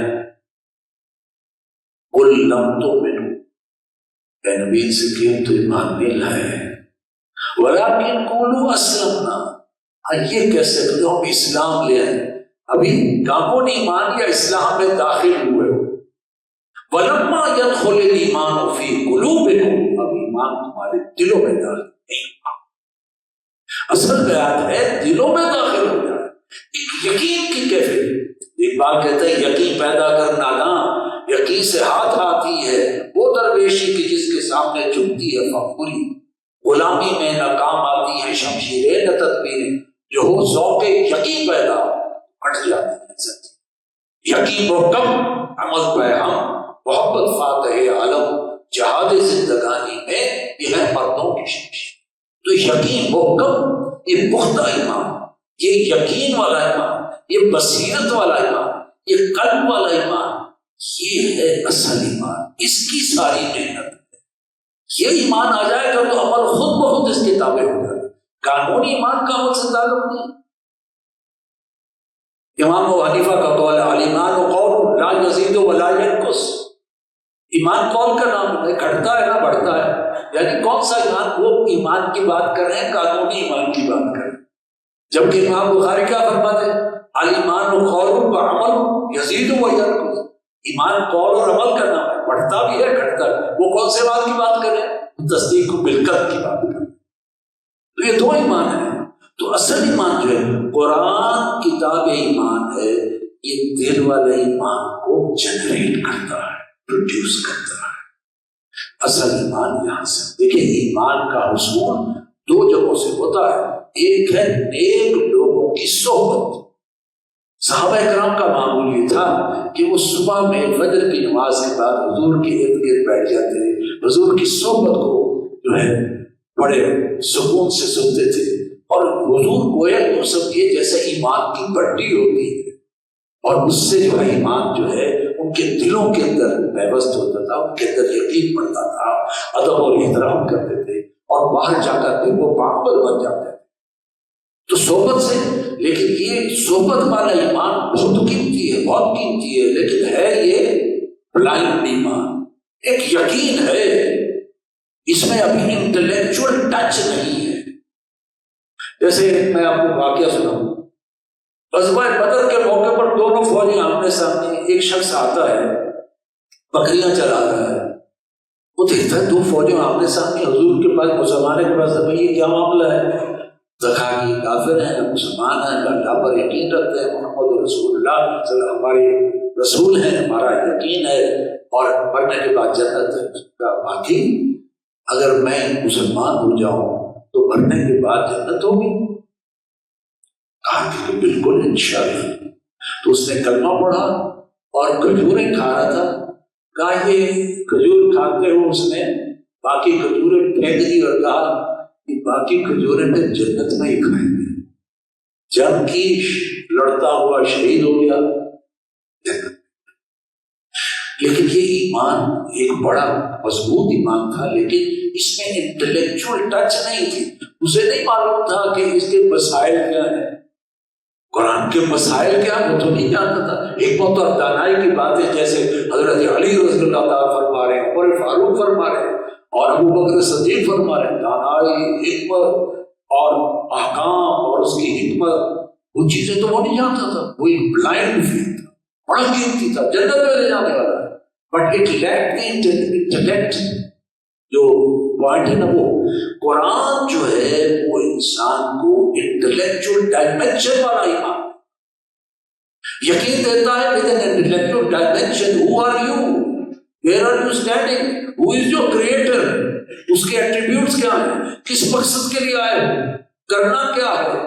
قل لم تؤمنوا، اے نبی سے کہ ہم تو ایمان نہیں لائے، ولکن قولوا اسلمنا. یہ کیسے کہ ہم اسلام لے آئے، ابھی کاموں نے ایمان یا اسلام میں داخل ہوئے ہو. ولما يدخل الايمان في قلوبكم، اب ایمان تمہارے دلوں میں داخل نہیں. اصل بیان ہے دلوں میں داخل ہو جائے. ایک یقین کی کیفیت. ایک بار کہتے ہیں یقین پیدا کر ناداں، یقین سے ہاتھ آتی ہے وہ درویشی کی جس کے سامنے جھکتی ہے فخری. غلامی میں ناکام آتی ہے شمشیریں نہ تدبیر، جو ہو ذوق یقین پیدا ہٹ جاتی ہے. یقین محکم عمل پہ ہم محبت فاتح عالم جہاد زندگانی میں یہ ہے مردوں کی شمشیر. تو یقین محکم، یہ پختہ ایمان، یہ یقین والا ایمان، یہ بصیرت والا ایمان، یہ قلب والا ایمان، یہ ہے اصل ایمان. اس کی ساری محنت ہے. یہ ایمان آ جائے گا تو عمل خود بخود اس کے تابع ہو جائے گا. قانونی ایمان کا عمل سے تعلق نہیں. امام ابو حنیفہ کا قول ہے الایمان قول لا یزید ولا ینقص. ایمان قول کا نام ہے، گھٹتا ہے نہ بڑھتا ہے. یعنی کون سا ایمان؟ وہ ایمان کی بات کر رہے ہیں، قانونی ایمان کی بات کر رہے ہیں. جبکہ امام بخاری کیا فرماتے ہیں؟ الایمان قول وعمل یزید وینقص. ایمان قول اور عمل کا نام ہے، بڑھتا بھی ہے گھٹتا ہے. وہ کون سے بات کی بات کر رہے ہیں؟ تصدیق کو بالکل کی بات کریں. تو یہ دو ایمان ہیں. تو اصل ایمان جو ہے قرآن کتاب ایمان ہے، یہ دل والے ایمان کو جنریٹ کرتا ہے، پروڈیوس کرتا ہے. اصل ایمان یہاں سے دیکھیں، ایمان کا حصول دو جگہوں سے ہوتا ہے. ایک ہے نیک لوگوں کی صحبت. صحابہ کرام کا معمول یہ تھا کہ وہ صبح میں فجر کی نماز کے بعد حضور کے ارد گرد بیٹھ جاتے، حضور کی صحبت کو جو ہے بڑے سکون سے سنتے تھے. اور حضور گویا یوں سمجھیے جیسے ایمان کی پٹی ہوتی ہے، اور اس سے جو ہے ایمان جو ہے ان کے دلوں کے اندر پیوست ہوتا تھا، ان کے اندر یقین پڑتا تھا، ادب اور احترام کرتے تھے، اور باہر جا کر کے وہ باعمل بن جاتے تھے. تو صحبت سے، لیکن یہ صحبت والا ایمان بہت قیمتی ہے، بہت قیمتی ہے، لیکن ہے یہ بلائنڈ ایمان. ایک یقین ہے، اس میں ابھی انٹلیکچوئل ٹچ نہیں ہے. جیسے میں آپ کو واقعہ سناؤں، غزوہ بدر کے موقع پر دونوں فوجیں آمنے سامنے، ایک شخص آتا ہے بکریاں چلا رہا ہے، وہ دیکھتا ہے دو فوجیں آمنے سامنے، حضور کے پاس مسلمان کے پاس بھائی یہ کیا معاملہ ہے؟ زکاتی کافر ہیں، مسلمان ہیں، اللہ پر یقین رکھتے ہیں، محمد رسول اللہ صلی اللہ علیہ وسلم ہمارے رسول ہیں، ہمارا یقین ہے، اور مرنے کے بعد جنت ہے. باقی اگر میں مسلمان ہو جاؤں تو مرنے کے بعد جنت ہوگی؟ کہا کہ بالکل انشاءاللہ. تو اس نے کلمہ پڑھا اور کھجوریں کھا رہا تھا. کہا یہ کھجور کھاتے ہوئے اس نے باقی کھجوریں پھینک دی اور کہا کہ باقی کھجوریں میں جنت میں ہی کھائیں گے. جنگ کی لڑتا ہوا شہید ہو گیا جنت. لیکن یہ ایمان ایک بڑا مضبوط ایمان تھا، لیکن اس میں انٹلیکچوئل ٹچ نہیں تھی. اسے نہیں معلوم تھا کہ اس کے مسائل کیا ہیں، قرآن کے مسائل کیا، وہ تو نہیں جانتا تھا. حکمت اور دانائی کی باتیں جیسے حضرت علی رضی اللہ تعالیٰ فرما رہے ہیں، عمر فاروق فرما رہے ہیں، اور ابو بکر صدیق فرما رہے ہیں، دانائی، حکمت اور احکام اور اس کی حکمت، وہ چیزیں تو وہ نہیں جانتا تھا. وہ ایک بلائنڈ فیل تھا، بڑا قیمتی تھا، جنت میں لے جانے والا ہے. But it لیکڈ the intellect. جو پوائنٹ ہے نا، وہ قرآن جو ہے وہ انسان کو انٹلیکچوئل ڈائمینشن والا ایمان یقین دیتا ہے. With an intellectual dimension, who are you, where are you standing, who is your creator, اس کے ایٹریبیوٹس کیا ہیں، کس مقصد کے لیے آئے ہو، کرنا کیا ہے،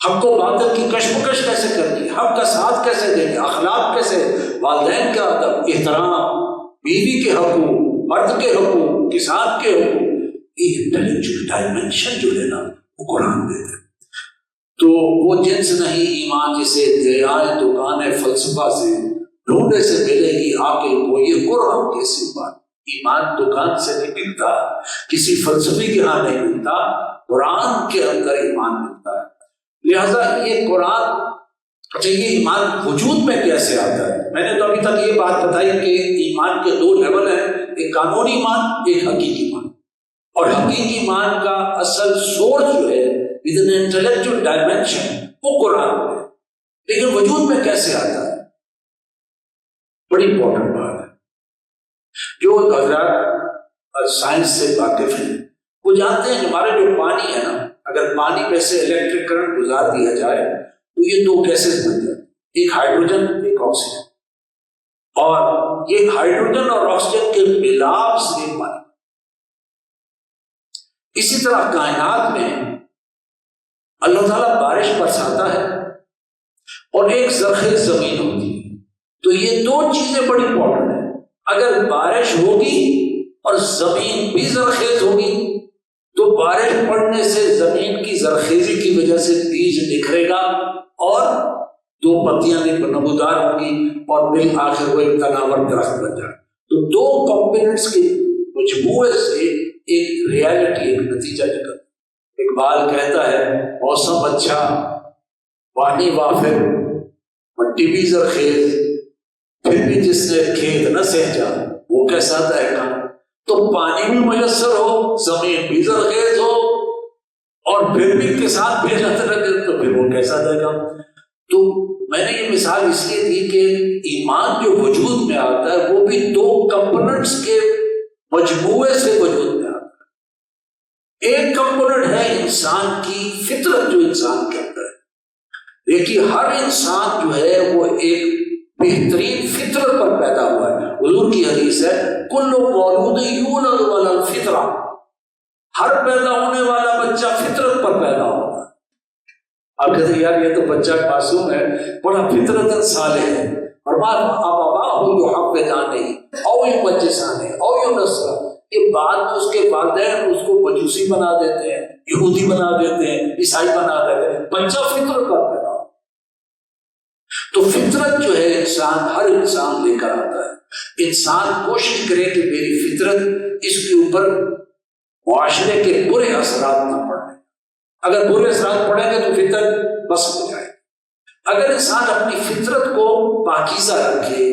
حق و باطل کی کشمکش کیسے کرنی ہے، حق کا ساتھ کیسے دیں گے، اخلاق کیسے، والدین کا ادب، احترام، بیوی کے حقوق، مرد کے حقوق، کسان کے حقوق. یہ انٹلیکچوئل ڈائمینشن جو ہے نا وہ قرآن دیتا ہے. تو وہ جنس نہیں ایمان جسے دریائے دکان فلسفہ سے ڈھونڈے سے ملے گی آکے کو، یہ قرآن کے سوا. ایمان دکان سے نہیں ملتا، کسی فلسفی کے ہاں نہیں ملتا، قرآن کے اندر ایمان ملتا ہے. لہذا یہ قرآن، اچھا یہ ایمان وجود میں کیسے آتا ہے؟ میں نے تو ابھی تک یہ بات بتائی کہ ایمان کے دو لیول ہیں، ایک قانونی ایمان، ایک حقیقی ایمان. اور حقیقی ایمان کا اصل سورس جو ہے ود این انٹلیکچوئل ڈائمینشن وہ قرآن ہے. لیکن وجود میں کیسے آتا ہے؟ بڑی امپورٹنٹ بات ہے. جو حضرات سائنس سے واقف ہیں وہ جانتے ہیں کہ ہمارا جو پانی ہے نا، اگر پانی میں سے الیکٹرک کرنٹ گزار دیا جائے تو یہ دو گیسز بن جاتے ہیں، ایک ہائیڈروجن ایک آکسیجن. اور یہ ہائیڈروجن اور آکسیجن کے ملاپ سے پانی. اسی طرح کائنات میں اللہ تعالیٰ بارش برساتا ہے اور ایک زرخیز زمین ہوتی ہے. تو یہ دو چیزیں بڑی امپورٹنٹ ہیں. اگر بارش ہوگی اور زمین بھی زرخیز ہوگی تو بارش پڑنے سے زمین کی زرخیزی کی وجہ سے بیج نکھرے گا اور دو پتیاں نمودار ہوں گی اور بالآخر وہ ایک تناور درخت بن جائے. تو دو کمپوننٹس کے مجموعے سے ایک ریالٹی، ایک نتیجہ نکلتا. اقبال کہتا ہے موسم اچھا، پانی وافر، مٹی بھی زرخیز، پھر بھی جس نے کھیت نہ سینچا وہ کیسا دہقاں. تو پانی بھی میسر ہو، زمین بھی زرخیز ہو، اور پھر بھی کسان محنت لگے تو پھر وہ کیسا دہقاں. تو میں نے یہ مثال اس لیے دی کہ ایمان جو وجود میں آتا ہے وہ بھی دو کمپوننٹس کے مجموعے سے وجود میں آتا ہے. ایک کمپوننٹ ہے انسان کی فطرت جو انسان کے اندر ہے۔ دیکھیے ہر انسان جو ہے وہ ایک بہترین فطرت پر پیدا ہوا ہے۔ حضور کی حدیث ہے کل مولود یولد علی الفطرہ، ہر پیدا ہونے والا بچہ فطرت پر پیدا ہوتا ہے۔ آپ کہتے ہیں یار یہ تو بچہ معصوم ہے، بڑا فطرت صالح ہے، اور او یمجسانہ او ینصرہ، یہ بعد میں اس کے والدین اس کو مجوسی بنا دیتے ہیں، یہودی بنا دیتے ہیں، عیسائی بنا دیتے ہیں، بچہ فطرت پر پیدا ہوتا ہے۔ تو فطرت جو ہے انسان، ہر انسان لے کر آتا ہے۔ انسان کوشش کرے کہ میری فطرت اس کے اوپر معاشرے کے برے اثرات نہ پڑیں۔ اگر برے اثرات پڑیں گے تو فطرت بس ہو جائے۔ اگر انسان اپنی فطرت کو پاکیزہ رکھے،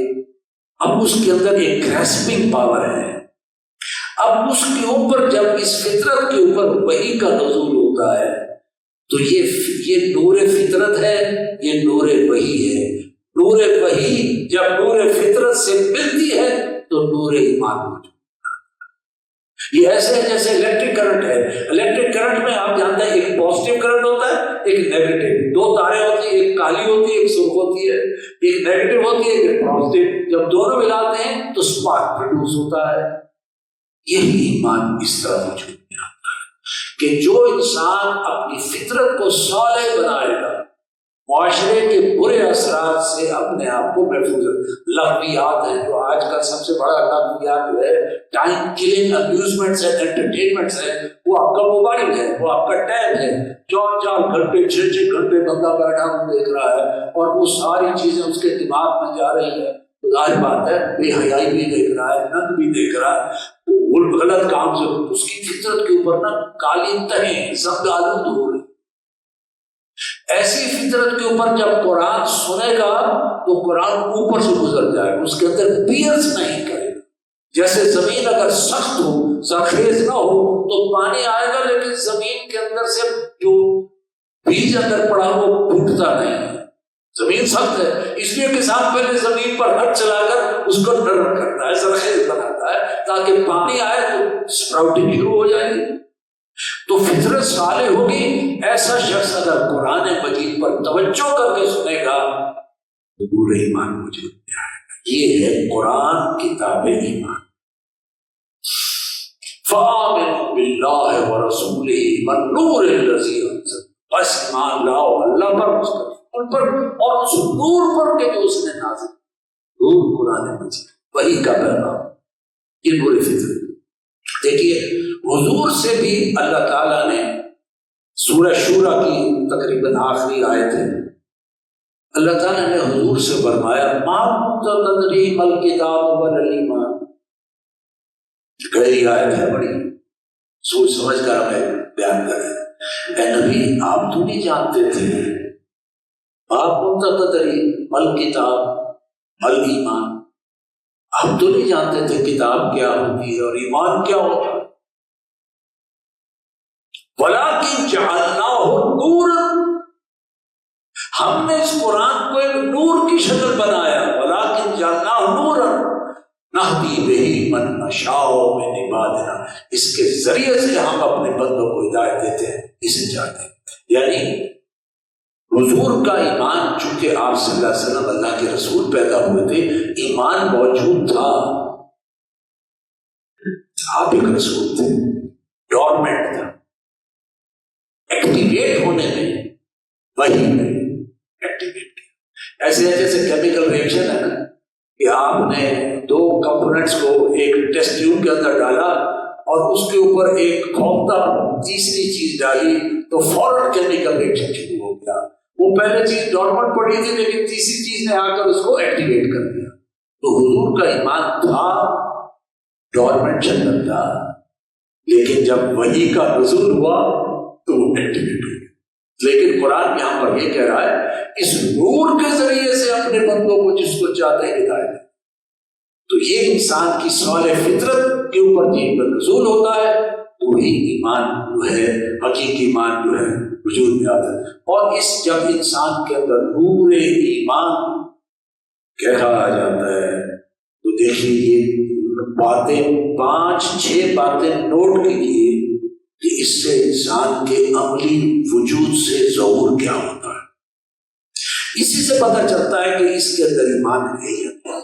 اب اس کے اندر ایک گریسپنگ پاور ہے، اب اس کے اوپر جب اس فطرت کے اوپر وحی کا نزول ہوتا ہے تو یہ نور فطرت ہے، یہ نور وحی ہے۔ نور وحی جب نور فطرت سے ملتی ہے تو نور ایمان موجود ہے۔ یہ ایسے ہے جیسے الیکٹرک کرنٹ ہے۔ الیکٹرک کرنٹ میں آپ جانتے ہیں ایک پازیٹیو کرنٹ ہوتا ہے، ایک نیگیٹو، دو تاریں ہوتی ہیں، ایک کالی ہوتی ہے، ایک سرخ ہوتی ہے، ایک نیگیٹو ہوتی ہے، ایک پازیٹیو۔ جب دونوں ملاتے ہیں تو اسپارک پروڈیوس ہوتا ہے۔ یہی ایمان اس طرح وجود میں آتا ہے کہ جو انسان اپنی فطرت کو صالح بنائے گا، معاشرے کے برے اثرات سے اپنے آپ کو محفوظ ہے۔ لغویات ہیں جو آج کل سب سے بڑا لغویات جو ہے ٹائم کلنگ امیوزمنٹس ہے، انٹرٹینمنٹس ہے، وہ آپ کا موبائل ہے، وہ آپ کا ٹائم ہے۔ 4 گھنٹے 6 گھنٹے بندہ بیٹھا وہ دیکھ رہا ہے اور وہ ساری چیزیں اس کے دماغ میں جا رہی ہے۔ ظاہر بات ہے بے حیائی بھی دیکھ رہا ہے، ننگ بھی دیکھ رہا ہے، وہ غلط کام سے اس کی فطرت کے اوپر نا کالی تہیں سب آلود ہو رہی۔ ایسی فطرت کے اوپر جب قرآن سنے گا تو قرآن اوپر سے گزر جائے گا، اس کے اندر پیئرس نہیں کرے گا۔ جیسے زمین اگر سخت ہو، زرخیز نہ ہو تو پانی آئے گا، لیکن زمین کے اندر سے جو بیج اندر پڑا وہ پھوٹتا نہیں ہے۔ زمین سخت ہے، اس لیے کسان پہلے زمین پر ہاتھ چلا کر اس کو نرم کرتا ہے، زرخیز بناتا ہے تاکہ پانی آئے تو سپراؤٹنگ شروع ہو جائے گی۔ تو فطرت صالح ہوگی۔ ایسا شخص اگر قرآن مجید پر توجہ کر کے سنے گا تو نور ایمان وجود میں آئے گا۔ یہ ہے قرآن کتاب ایمان۔ فآمنوا باللہ ورسولہ والنور الذی انزل، بس ایمان لاؤ اللہ پر، ان پر اور اس نور پر کہ جو اس نے نازل، نور قرآن مجید، وحی کا پیغام، یہ نور فطرت۔ دیکھیے حضور سے بھی اللہ تعالیٰ نے سورہ شورى کی تقریباً آخری آیت ہے، اللہ تعالیٰ نے حضور سے فرمایا ما كنت تدری ما الکتاب ولا الایمان۔ گہری آیت ہے، بڑی سوچ سمجھ کر ہمیں بیان کر رہے ہیں۔ اے نبی آپ تو نہیں جانتے تھے، ما كنت تدری ما الکتاب ما الایمان، آپ تو نہیں جانتے تھے کتاب کیا ہوتی ہے اور ایمان کیا ہوتا ہے۔ وَلَٰكِن جَعَلْنَاهُ نُورًا، ہم نے اس قرآن کو ایک نور کی شکل بنایا۔ وَلَٰكِن جَعَلْنَاهُ نُورًا نَهْدِي بِهِ مَن نَّشَاءُ مِنْ عِبَادِنَا، اس کے ذریعے سے ہم اپنے بندوں کو ہدایت دیتے ہیں اسے چاہتے ہیں۔ یعنی حضور کا ایمان، چونکہ آپ صلی اللہ علیہ وسلم اللہ کے رسول پیدا ہوئے تھے، ایمان موجود تھا، آپ ایک رسول تھے، ڈورمنٹ تھا، ایکٹیویٹ ہونے میں وہی میں ایکٹیویٹ کیا۔ ایسے ہے جیسے کیمیکل ریئیکشن ہے نا، کہ آپ نے 2 کمپوننٹس کو ایک ٹیسٹ ٹیوب کے اندر ڈالا اور اس کے اوپر ایک کھولتا تیسری چیز ڈالی تو فوراً کیمیکل ریئیکشن شروع ہو گیا۔ وہ پہلے چیز ڈورمنٹ پڑی تھی لیکن تیسری چیز نے آ کر اس کو ایکٹیویٹ کر دیا۔ تو حضور کا ایمان تھا، ڈورمنٹ چل رہا تھا، لیکن جب وحی کا نزول ہوا تو وہ ایکٹیویٹ ہو گیا۔ لیکن قرآن یہاں پر یہ کہہ رہا ہے اس نور کے ذریعے سے اپنے بندوں کو جس کو چاہتے ہیں ہدایت ہے۔ تو یہ انسان کی صالح فطرت کے اوپر دین پر نزول ہوتا ہے، وہی ایمان جو ہے، حقیقی ایمان جو ہے وجود میں آتا ہے۔ اور اس جب انسان کے اندر نور ایمان کہا جاتا ہے تو دیکھیے یہ باتیں 5-6 باتیں نوٹ کیجیے کہ اس سے انسان کے عملی وجود سے ظہور کیا ہوتا ہے، اسی سے پتہ چلتا ہے کہ اس کے اندر ایمان ہے یا نہیں۔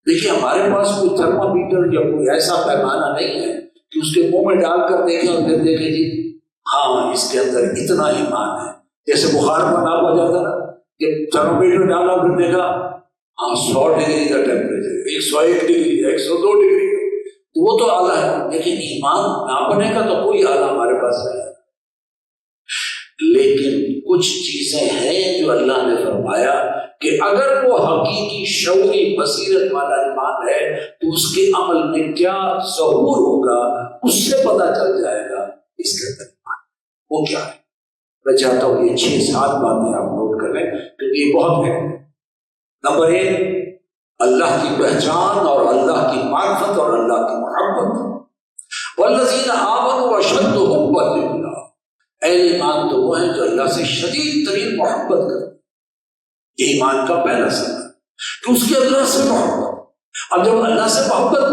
دیکھیے ہمارے پاس کوئی تھرما میٹر یا کوئی ایسا پیمانہ نہیں ہے کہ اس کے منہ میں ڈال کر دیکھیں اور پھر دیکھیں جی ہاں اس کے اندر اتنا ایمان ہے۔ جیسے بخار کا ناپا جاتا نا کہ تھرما میٹر ڈالا پھر دیکھا ہاں 100 ڈگری کا ٹیمپریچر، 101 ڈگری، 102 ڈگری، تو وہ تو اعلیٰ ہے، لیکن ایمان ناپنے کا تو کوئی اعلیٰ ہمارے پاس نہیں ہے۔ لیکن کچھ چیزیں ہیں جو اللہ نے فرمایا کہ اگر وہ حقیقی شعوری بصیرت والا ایمان ہے تو اس کے عمل میں کیا ظہور ہوگا، اس سے پتہ چل جائے گا اس کے اندر ایمان وہ کیا ہے۔ میں چاہتا ہوں یہ 6-7 باتیں آپ نوٹ کر لیں کیونکہ یہ بہت ہے۔ نمبر 1، اللہ کی پہچان اور اللہ کی معرفت اور اللہ کی محبت۔ والذین آمنوا اشد حبا للہ، اہل ایمان تو وہ ہیں جو اللہ سے شدید ترین محبت کرتے۔ یہ ایمان کا پہلا سبب کہ اس کے اللہ سے محبت۔ اب جب اللہ سے محبت،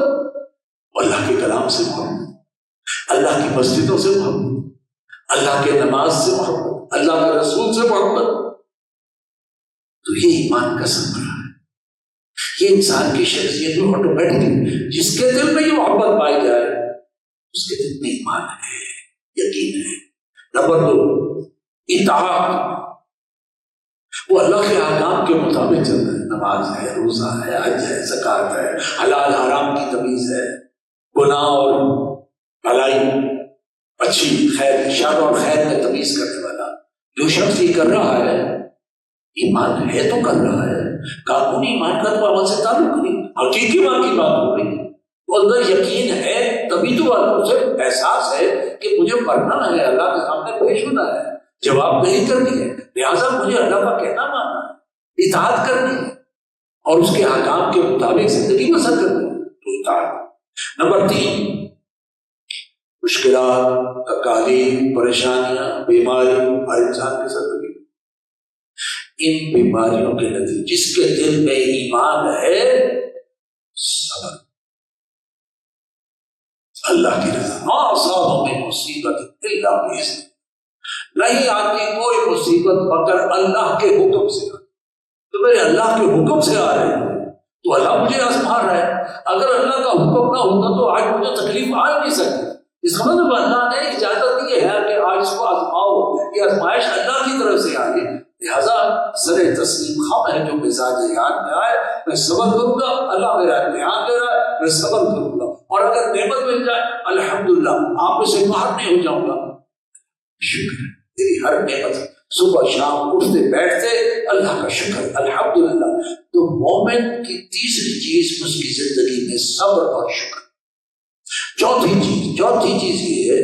اللہ کے کلام سے محبت، اللہ کی مسجدوں سے محبت، اللہ کے نماز سے محبت، اللہ کے رسول سے محبت، تو یہ ایمان کا ثمرہ ہے۔ یہ انسان کی شخصیت میں آٹومیٹکلی جس کے دل میں یہ محبت پائی جائے اس کے دل میں ایمان ہے، یقین ہے۔ نمبر 2، اطاعت، وہ اللہ کے احکام کے مطابق چلتا ہے، نماز ہے، روزہ ہے، حج ہے، زکوٰۃ ہے، حلال حرام کی تمیز ہے، گناہ اور بھلائی، اچھی خیر، شر اور خیر میں تمیز کرنے والا جو شخص یہ کر رہا ہے ایمان ہے تو کر رہا ہے۔ قانونی ایمان کا تو عمل سے تعلق نہیں، حقیقی ایمان کی بات ہو رہی ہے۔ وہ اندر یقین ہے تبھی تو اسے احساس ہے کہ مجھے مرنا ہے، اللہ کے سامنے پیش ہونا ہے، جواب دہی کرنی ہے، لہٰذا مجھے اللہ کا کہنا ماننا ہے، اطاعت کرنی ہے اور اس کے احکام کے مطابق زندگی بسر کرنی ہے، تو اطاعت۔ نمبر 3، مشکلات، تکالیف، پریشانیاں، بیماری ہر انسان کے ساتھ لگی، ان بیماریوں کے نتیجے جس کے دل میں ایمان ہے صبر، اللہ کی رضا۔ ما اصاب من مصیبت الا باذن، نہیں آتی کوئی مصیبت مگر اللہ کے حکم سے۔ تو میرے اللہ کے حکم سے آ رہے ہیں تو اللہ مجھے آزما رہا ہے۔ اگر اللہ کا حکم نہ ہوتا تو آج مجھے تکلیف آ نہیں سکتی۔ اس کا مطلب اللہ نے اجازت دی ہے کہ آج اس کو آزماؤ، یہ آزمائش اللہ کی طرف سے آئی ہے، لہٰذا سر تسلیم خم ہے جو مزاج یاد میں آئے، میں صبر کروں گا، اللہ میرا امتحان لے رہا ہے، میں صبر کروں گا، اور اگر نعمت مل جائے الحمدللہ، آپ میں سے باہر نہیں ہو جاؤں گا، شکر ہے تیری ہر نعمت، صبح شام اٹھتے بیٹھتے اللہ کا شکر الحمدللہ۔ تو مومن کی تیسری چیز اس کی زندگی میں صبر اور شکر۔ چوتھی چیز یہ ہے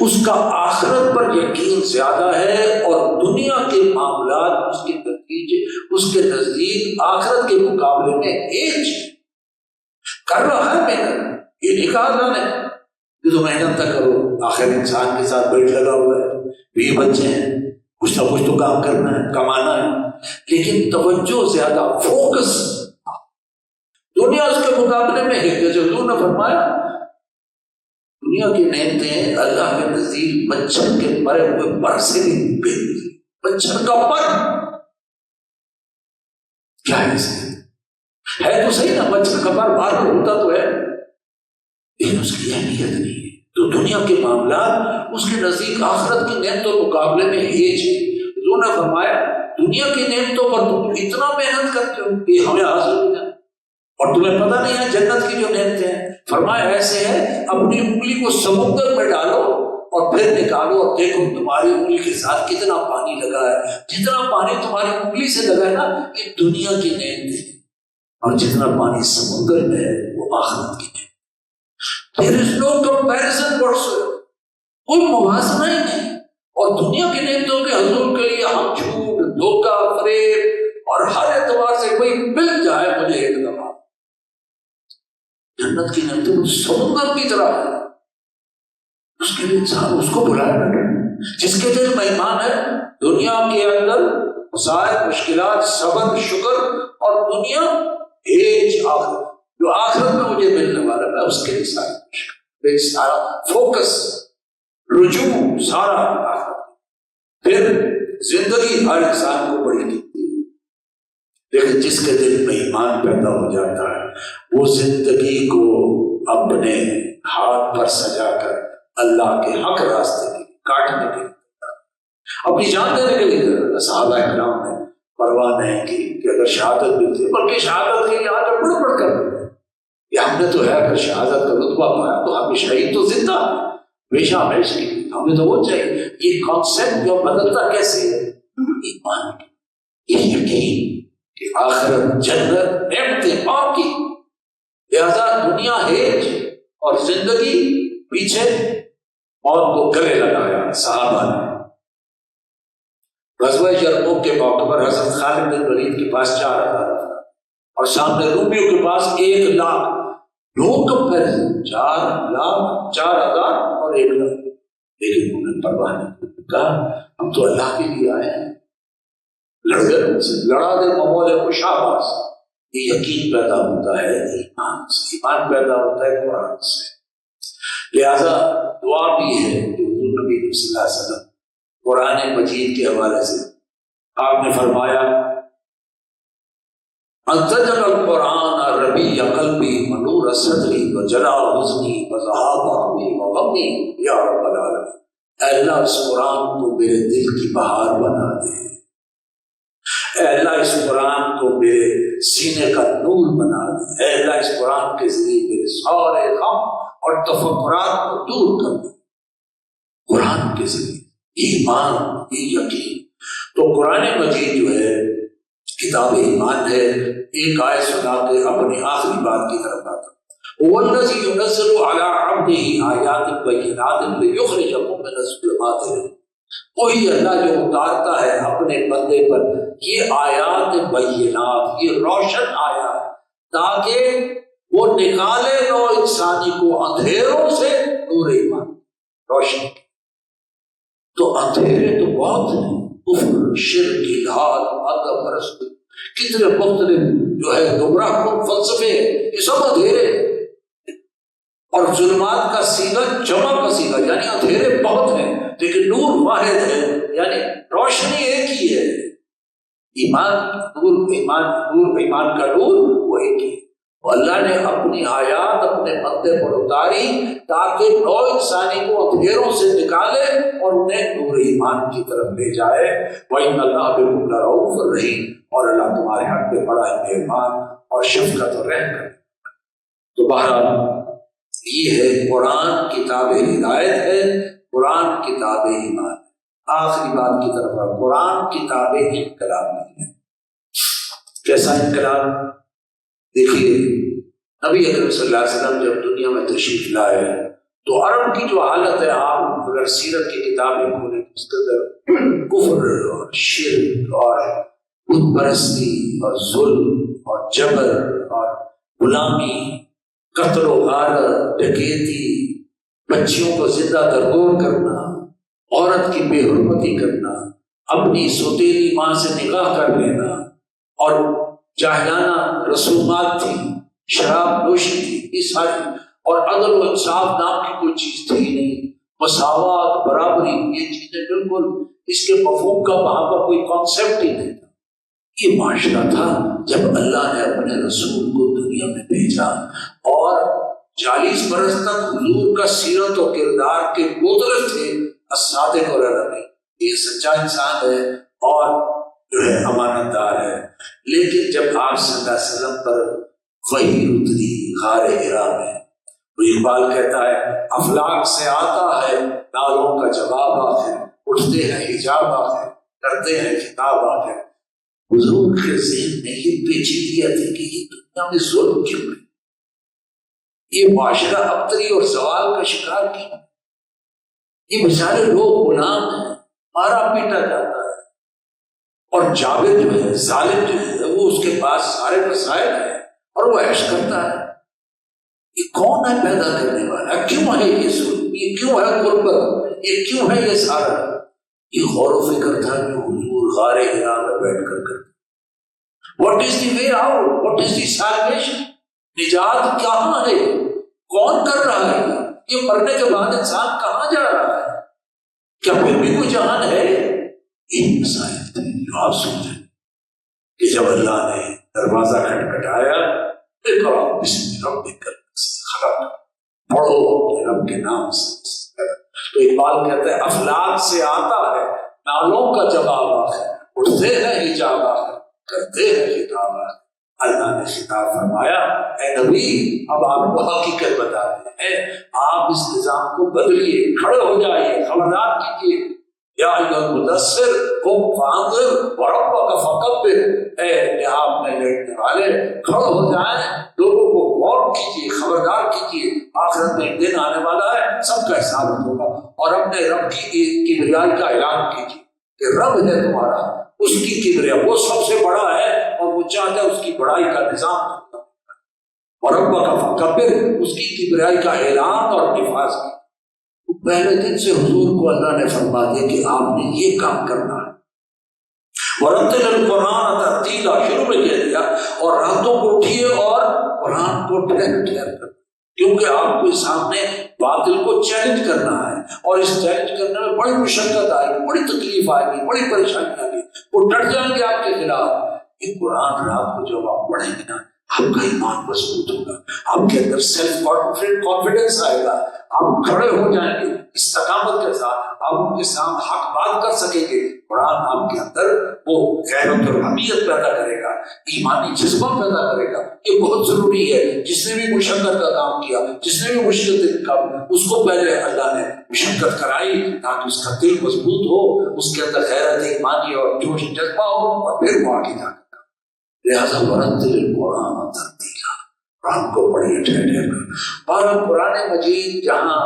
اس کا آخرت پر یقین زیادہ ہے اور دنیا کے معاملات اس کے نتیجے اس کے نزدیک آخرت کے مقابلے میں ایج کر رہا ہے محنت۔ یہ نہیں کہا اللہ نے کہ تو محنت نہ کرو، آخر انسان کے ساتھ بیٹھ لگا ہوا ہے، بھی بچے ہیں، کچھ نہ کچھ تو کام کرنا ہے، کمانا ہے، لیکن توجہ زیادہ، فوکس دنیا اس کے مقابلے میں ہے۔ جیسے حضور نے فرمایا دنیا کی نعمتیں اللہ کے نزدیک مچھر کے مرے ہوئے پر سے بھی بہتر۔ مچھر کا پر کیا ہے تو صحیح نا، مچھر کا پر باہر ہوتا تو ہے لیکن اس کی اہمیت نہیں ہے۔ تو دنیا کے معاملات اس کے نزدیک آخرت کی نعمتوں کے مقابلے میں ہیج ہے۔ حضور نے فرمایا دنیا کی نعمتوں پر تم اتنا محنت کرتے ہو کہ ہمیں حاصل ہو جائے اور تمہیں پتہ نہیں ہے جنت کی جو نعمتیں ہیں۔ فرمایا ایسے ہے اپنی انگلی کو سمندر میں ڈالو اور پھر نکالو اور دیکھو تمہاری انگلی کے ساتھ کتنا پانی لگا ہے۔ جتنا پانی تمہاری انگلی سے لگا ہے نا یہ دنیا کی نعمتیں، اور جتنا پانی سمندر میں ہے وہ آخرت کی نعمت۔ There is no comparison whatsoever، کوئی موازنہ ہی نہیں۔ اور دنیا کی نعمتوں کے حضور کے لیے ہم جھوٹ، دھوکہ، فریب اور ہر اعتبار سے کوئی مل جائے مجھے ایک دفعہ، جنت کی نعمتیں وہ سمندر کی طرح ہے، اس کے لیے انسان اس کو بلایا بیٹھے۔ جس کے دل میں ایمان ہے دنیا کے اندر مسائل، مشکلات، صبر، شکر اور دنیا ایج آخرت جو آخرت میں مجھے ملنے والا ہے اس کے لیے ساری مشکل۔ سارا فوکس رجوع سارا آخرت. پھر زندگی ہر انسان کو بڑی دکھتی ہے، لیکن جس کے دل میں ایمان پیدا ہو جاتا ہے وہ زندگی کو اپنے ہاتھ پر سجا کر اللہ کے حق راستے کے کاٹنے کے لیے، اپنی جان دینے کے لیے. صحابہ کرام نے پرواہ نہیں کی کہ اگر شہادت ملتی، بلکہ شہادت کے لیے آگے بڑھ بڑھ کر کہ ہم نے تو ہے اگر شہادت کا رتبہ پایا تو ہم شہید تو زندہ ہے، ہمیشہ ہمیشہ کی ہمیں تو وہ چاہیے. یہ کانسیپٹ جو بدلتا کیسے ہے؟ ایمان، یہ یقین کہ آخرت جنت نعمتیں باقی، لہذا دنیا ہیج اور زندگی پیچھے، موت کو گلے لگایا. صحابہ نے غزوہ یرموک کے موقع پر حضرت خالد بن ولید کے پاس 4,000 اور سامنے رومیوں کے پاس 1,00,000. لوگ کمپیریزن 4,00,000 4,000 اور 1,00,000، لیکن انہوں نے پرواہ نہیں کہا ہم تو اللہ کے لیے آئے ہیں، لڑا دے ممول خوشاباز. یہ یقین پیدا ہوتا ہے ایمان سے، ایمان پیدا ہوتا ہے قرآن سے. لہذا دعا بھی ہے کہ حضور نبی صلی اللہ علیہ وسلم قرآن مجید کے حوالے سے آپ نے فرمایا انزل القرآن ربیع قلبی ونور صدری وجلاء حزنی وذہاب ہمی وغمی یا رب العالمین. اے اللہ اس قرآن کو میرے دل کی بہار بنا دے، اے اللہ اس قرآن کو میرے سینے کا نور بنا دے، اے اللہ اس قرآن کے ذریعے میرے سارے غم اور تفکرات کو دور کر دے. قرآن کے ذریعے ایمان، یہ یقین. تو قرآن مجید جو ہے کتاب ایمان ہے. ایک آیت سنا کے اپنی آخری بات کی طرف آتا ہے. وَالَّذِي يُنَزِّلُ عَلَىٰ عَبْدِهِ آيَاتٍ بَيِّنَاتٍ لِيُخْرِجَكُم مِّنَ الظُّلُمَاتِ إِلَى النُّورِ. وہی اللہ جو اتارتا ہے اپنے بندے پر یہ آیات بینات، یہ روشن آیات، تاکہ وہ نکالے نو انسانی کو اندھیروں سے نور ایمان، روشن. تو اندھیرے تو بہت ہیں، کفر، شرک، الحاد، مادہ پرستی، کتنے مختلف جو ہے گمراہ کن فلسفے، یہ سب اندھیرے. اور ظلمات کا سیغہ جمع کا سیغہ، یعنی اندھیرے بہت ہیں لیکن نور واحد ہے، یعنی روشنی ایک ہی ہے. ایمان نور، ایمان کا نور وہ ایک ہی ہے. اللہ نے اپنی آیات اپنے بندے پر اتاری تاکہ نو انسانی کو اندھیروں سے نکالے اور انہیں نور ایمان کی طرف لے جائے. وَإِنَّ اللَّهَ بِكُمْ لَرَءُوفٌ رَحِيمٌ. اور اللہ تمہارے حق میں بڑا مہربان اور شفقت اور رحم کرے. تو بہرحال یہ ہے قرآن کتاب ہدایت ہے، قرآن کتاب ایمان. آخری بات کی طرف قرآن کتاب انقلاب نہیں ہے. کیسا انقلاب؟ دیکھیے نبی اکرم صلی اللہ علیہ وسلم جب دنیا میں تشریف لائے تو عرب کی جو حالت ہے، آپ اگر سیرت کی کتابیں کھولیں اس کے اندر کفر اور شرک اور بت پرستی اور ظلم اور جبر اور غلامی، قتل و غارت، ڈکیتی، بچیوں کو زندہ درگور کرنا، عورت کی بے حرمتی کرنا، اپنی سوتیلی ماں سے نکاح کر لینا، اور جاہلانہ رسومات تھی، شراب نوشی تھی، یہ ساری، اور عدل و انصاف نام کی کوئی چیز تھی نہیں، مساوات، برابری، یہ چیزیں بالکل اس کے مفہوم کا وہاں پر کوئی کانسیپٹ ہی نہیں تھا. یہ معاشرہ تھا جب اللہ نے اپنے رسول کو دنیا میں بھیجا اور 40 برس تک حضور کا سیرت و کردار کے مدرس تھے. الصادق اور الامین، یہ سچا انسان ہے اور جو ہے امانت دار ہے. لیکن جب آپ صلی اللہ علیہ وسلم پر وحی اتری غار حرا میں، تو اقبال کہتا ہے افلاک سے آتا ہے نالوں کا جواب آخر، اٹھتے ہیں حجاب آخر، کرتے ہیں خطاب آخر. حضور کے ذہن میں یہ پیچیدگیاں تھی کہ یہ دنیا میں ظلم کیوں ہے، یہ معاشرہ ابتری اور زوال کا شکار کیوں، یہ بیچارے لوگ غلام ہیں، مارا پیٹا جاتا ہے، اور جابر جو ہے، ظالم جو ہے، وہ اس کے پاس سارے وسائل ہیں اور وہ عیش کرتا ہے. یہ کون ہے پیدا کرنے والا؟ کیوں ہے یہ ظلم؟ یہ کیوں ہے غربت؟ یہ کیوں ہے یہ سارا؟ یہ غور و فکر تھا جو حضور غار حرا میں بیٹھ کر کرتے. What is the way out? What is the salvation? نجات کہاں ہے؟ کون کر رہا ہے؟ یہ مرنے کے بعد انسان کہاں جا رہا ہے؟ کیا پھر بھی کوئی جہان ہے؟ یہ مسائل تھے جو آپ سمجھیں کہ جب اللہ نے دروازہ کھٹکھٹایا اقرأ بسم ربک الذی خلق، پڑھو اپنے رب کے نام سے۔ تو اقبال کہتے ہیں افلاک سے آتا ہے نالوں کا جواب آخر، اٹھتے ہیں حجاب آخر، کرتے ہیں خطاب آخر۔ اللہ نے خطاب فرمایا اے نبی اب آپ کو حقیقت بتاتے ہیں، آپ اس نظام کو بدلیے، کھڑے ہو جائیے، خبردار کیجیے۔ یا ایھا المدثر قم فانذر وربک فکبر، اے لحاف میں لیٹنے والے کھڑے ہو جائیں، لوگوں کو غور کیجیے، خبردار کیجیے، آخرت میں ایک دن آنے والا ہے، سب کا حساب ہوگا، اور اپنے رب کی کبریائی کا اعلان کیجیے کہ رب ہے تمہارا، اس کی کبریا، وہ سب سے بڑا ہے اور وہ چاہتا ہے اس کی بڑائی کا نظام وربک فکبر، اس کی کبریائی کا اعلان اور نفاذ کیا۔ پہلے دن سے حضور کو اللہ نے فرما دیا کہ آپ نے یہ کام کرنا ہے۔ ورتل القرآن ترتیلا، شروع میں کہہ دیا، اور راتوں کو اٹھیے اور قرآن کو ٹھہر ٹھہر کر، کیونکہ آپ کو سامنے باطل کو چیلنج کرنا ہے، اور اس چیلنج کرنے میں بڑی مشقت آئے گی، بڑی تکلیف آئے گی، بڑی پریشانی آئے گی، وہ ڈٹ جائیں گے آپ کے خلاف۔ یہ قرآن رات کو جب آپ پڑھیں گے نا، آپ کا ایمان مضبوط ہوگا، آپ کے اندر سیلف کانفیڈنس آئے گا، آپ کھڑے ہو جائیں گے استقامت کے ساتھ، آپ ان کے سامنے حق بات کر سکیں گے۔ قرآن آپ کے اندر وہ غیرت اور حمیت پیدا کرے گا، ایمانی جذبہ پیدا کرے گا۔ یہ بہت ضروری ہے۔ جس نے بھی مشقت کا کام کیا، جس نے بھی مشقت کا، اس کو پہلے اللہ نے مشقت کرائی تاکہ اس کا دل مضبوط ہو، اس کے اندر غیرت ایمانی اور جوش جذبہ ہو، اور پھر وہ آگے جا کر۔ لہٰذا ورتل القرآن ترتیلا، قرآن کو پڑھیے ٹھہر ٹھہر کر۔ اور قرآن مجید جہاں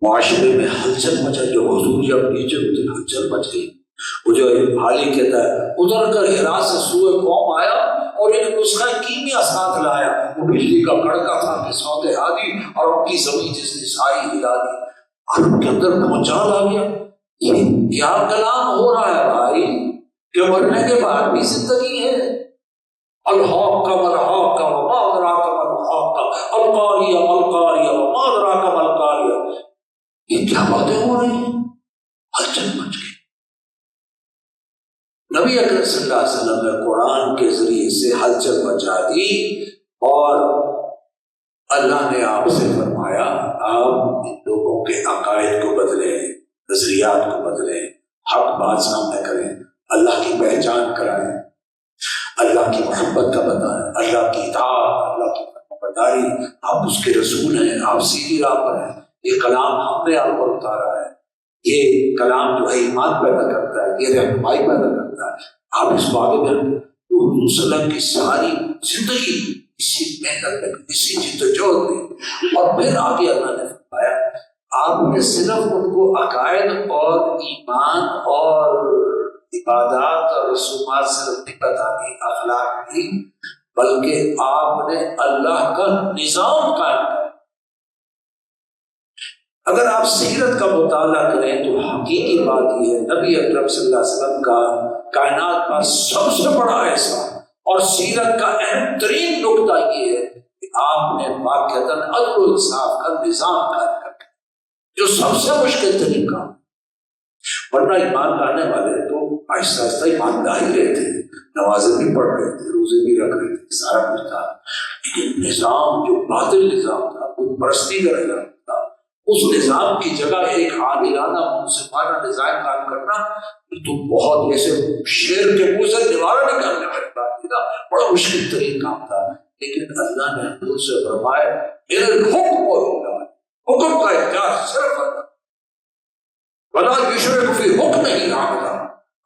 معاشرے میں ہلچل مچا، جو حضور جب نیچے اترے ہلچل مچ گئی، وہ جو حالی کہتا ہے ادھر کر ہرا سے سوئے قوم آیا اور ایک نسخہ کیمیا ساتھ لایا، وہ بجلی کا کڑکا تھا کہ سودے ہادی، اور ان کی زمین جس نے ساری ہلا دی، اور ان کے اندر بھونچال آ گیا۔ یہ کیا کلام ہو رہا ہے بھائی کہ مرنے کے بعد بھی زندگی ہے؟ الحاق والحاق وما ادراک ما الحاق القاریہ القاریہ وما ادراک ما القاریہ۔ یہ کیا باتیں ہو رہی ہیں؟ ہلچل مچ گئی۔ نبی اکرم صلی اللہ علیہ وسلم نے قرآن کے ذریعے سے ہلچل مچا دی، اور اللہ نے آپ سے فرمایا آپ ان لوگوں کے عقائد کو بدلیں، نظریات کو بدلیں، حق بات سامنے کریں، اللہ کی پہچان کرائیں، اللہ کی محبت کا بتائیں، اللہ کی اطاعت، اللہ کی فرمانبرداری۔ آپ اس کے رسول ہیں، آپ سیدھی راہ پر ہیں۔ یہ کلام ہم نے آپ پر اتارا ہے، یہ کلام جو ہے ایمان پیدا کرتا ہے، یہ رہنمائی پیدا کرتا ہے، آپ اس کو آگے بڑھیں۔ تو حضور صلی اللہ علیہ وسلم کی ساری زندگی اسی محنت میں، اسی جدوجہد میں، اور پھر آگے اللہ نے فرمایا آپ نے صرف ان کو عقائد اور ایمان اور عبادات اور رسومات صرف نہیں بتانی، اخلاق نہیں، بلکہ آپ نے اللہ کا نظام قائم کیا۔ اگر آپ سیرت کا مطالعہ کریں تو حقیقی بات یہ ہے، نبی اکرم صلی اللہ علیہ وسلم کا کائنات کا سب سے بڑا احسان اور سیرت کا اہم ترین نقطہ یہ ہے کہ آپ نے واقعتاً عدل و انصاف کا نظام قائم کر دیا، جو سب سے مشکل ترین کام۔ ورنہ ایمان لانے والے تو آہستہ آہستہ ایمان لا ہی رہے تھے، نمازیں بھی پڑھ رہے تھے، روزے بھی رکھ رہے تھے، سارا کچھ تھا، لیکن نظام جو باطل نظام تھا، بت پرستی کا نظام تھا، اس نظام کی جگہ ایک عادلانہ منصفانہ نظام قائم کرنا تو بہت ایسے شیر کے منہ سے دیوارہ نکالنے والی بات تھی، بڑا مشکل ترین کام تھا۔ لیکن اللہ نے حضور سے فرمایا حکم کا اختیار صرف اللہ، ولا یشرک فی حکمہ احدا،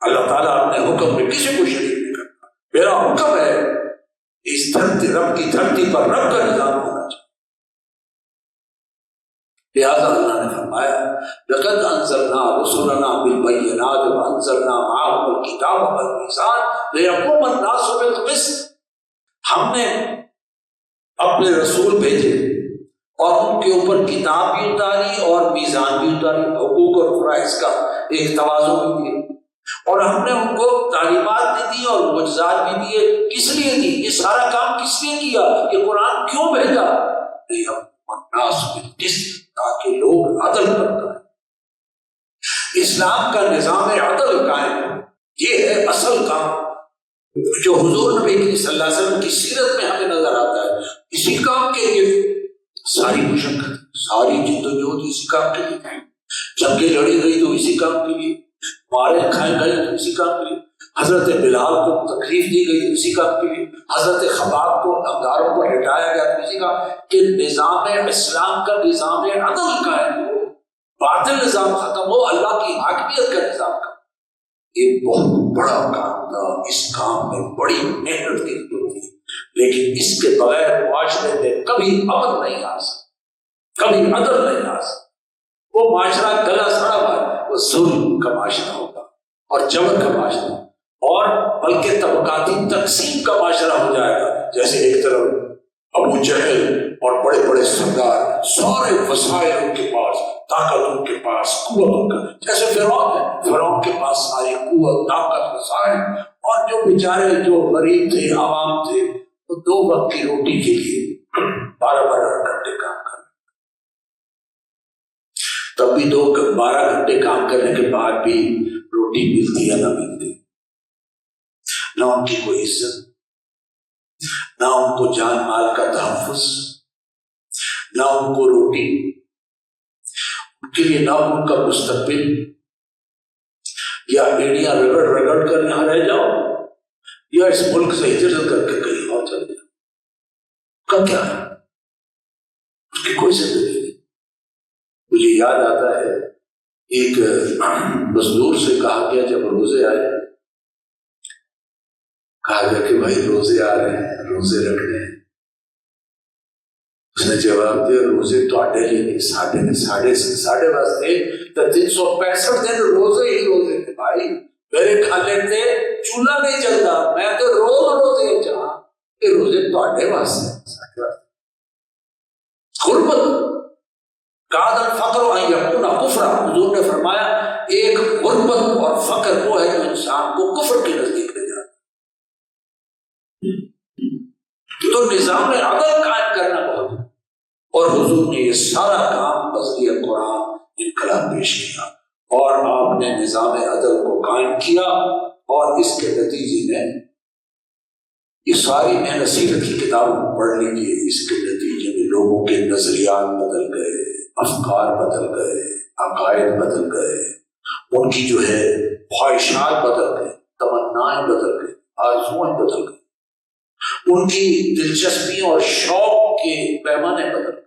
اللہ تعالیٰ اپنے حکم میں کسی کو شریک نہیں کرتا۔ میرا حکم ہے اس دھرتی، رب کی دھرتی پر رب کا نظام ہونا چاہیے۔ لہذا اللہ نے فرمایا لقد انزلنا رسلنا بالبینات وانزلنا معهم الکتاب والمیزان لیقوم الناس بالقسط۔ ہم نے اپنے رسول بھیجے اور ان کے اوپر کتاب بھی اتاری اور میزان بھی اتاری، حقوق اور فرائض کا ایک توازن بھی دیا، اور ہم نے ان کو تعلیمات بھی دی اور معجزات بھی دیے۔ کس لیے دی؟ یہ سارا کام کس لیے کیا؟ یہ قرآن کیوں بھیجا؟ الناس بالقسط، تاکہ لوگ عدل پر کریں۔ اسلام کا نظام عدل قائم ہے، یہ ہے اصل کام جو حضور نبی کی صلی اللہ علیہ وسلم کی سیرت میں ہمیں نظر آتا ہے۔ اسی کام کے لیے ساری مشقت، ساری جدوجہد اسی کام کے لیے، جنگیں لڑی گئی تو اسی کام کے لیے، مارے کھائے گئے تو اسی کام کے لیے، حضرت بلال کو تکلیف دی گئی تو اسی کام کے لیے، حضرت خباب کو انگاروں پر لٹایا گیا تو اسی کام کہ نظام اسلام کا نظام عدل قائم ہو، باطل نظام ختم ہو، اللہ کی حاکمیت کا نظام کا۔ یہ بہت بڑا کام تھا، اس کام میں بڑی محنت کی ضرورت تھی، لیکن اس کے بغیر معاشرے میں کبھی امن نہیں آ سکتا، کبھی عدل نہیں آ سکتا۔ وہ معاشرہ گلا سڑا ہوا ہے، وہ ظلم کا معاشرہ ہوگا اور جبر کا معاشرہ، اور بلکہ طبقاتی تقسیم کا معاشرہ ہو جائے گا۔ جیسے ایک طرف ابو جہل اور بڑے بڑے سردار، سارے وسائل ان کے پاس، طاقت ان کے پاس، قوت ان کا، جیسے فرعون ہے، فرعون کے پاس ساری قوت، طاقت، وسائل، اور جو بیچارے جو غریب تھے، عوام تھے، وہ 2 وقت کی روٹی کے لیے 12 گھنٹے کام کرتے، تب بھی 12 گھنٹے کام کرنے کے بعد بھی روٹی ملتی یا نہ ملتی، نہ ان کی کوئی عزت، نہ ان کو جان مال کا تحفظ، نہ ان کو روٹی، ان کے لیے نہ ان کا مستقبل، یا بیڑیاں رگڑ رگڑ کر یہاں رہ جاؤ، یا اس ملک سے ہجرت کر کے کہیں اور چل جاؤ، کا کیا ہے؟ اس کی کوئی زندگی نہیں۔ مجھے یاد آتا ہے ایک مزدور سے کہا گیا جب روزے آئے، کہا گیا کہ بھائی روزے آ رہے ہیں، روزے رکھنے ہیں۔ اس نے جواب دیا روزے تو آٹے لیے نہیں، ساڑھے واسطے تو 365 دن روزے ہی روزے تھے بھائی، میرے کھانے تھے چولہا نہیں چلتا، میں تو روز روزے چاہا کہ روزے تو آٹے واسطے، غربت کاد الفقر ان یکون کفرا، حضور نے فرمایا ایک غربت اور فقر وہ ہے جو انسان کو کفر کے نزدیک لے جاتا ہے۔ تو نظام عدل قائم کرنا بہت ہے، اور حضور نے یہ سارا کام بذریعہ قرآن انقلاب پیش کیا، اور آپ نے نظام عدل کو قائم کیا، اور اس کے نتیجے میں یہ ساری محنت سیرت کی کتابوں پڑھ لیجیے، اس کے نتیجے میں لوگوں کے نظریات بدل گئے، افکار بدل گئے، عقائد بدل گئے، ان کی جو ہے خواہشات بدل گئے، تمنائیں بدل گئے، آرزوئیں بدل گئے، ان کی دلچسپیوں اور شوق کے پیمانے بدل گئے،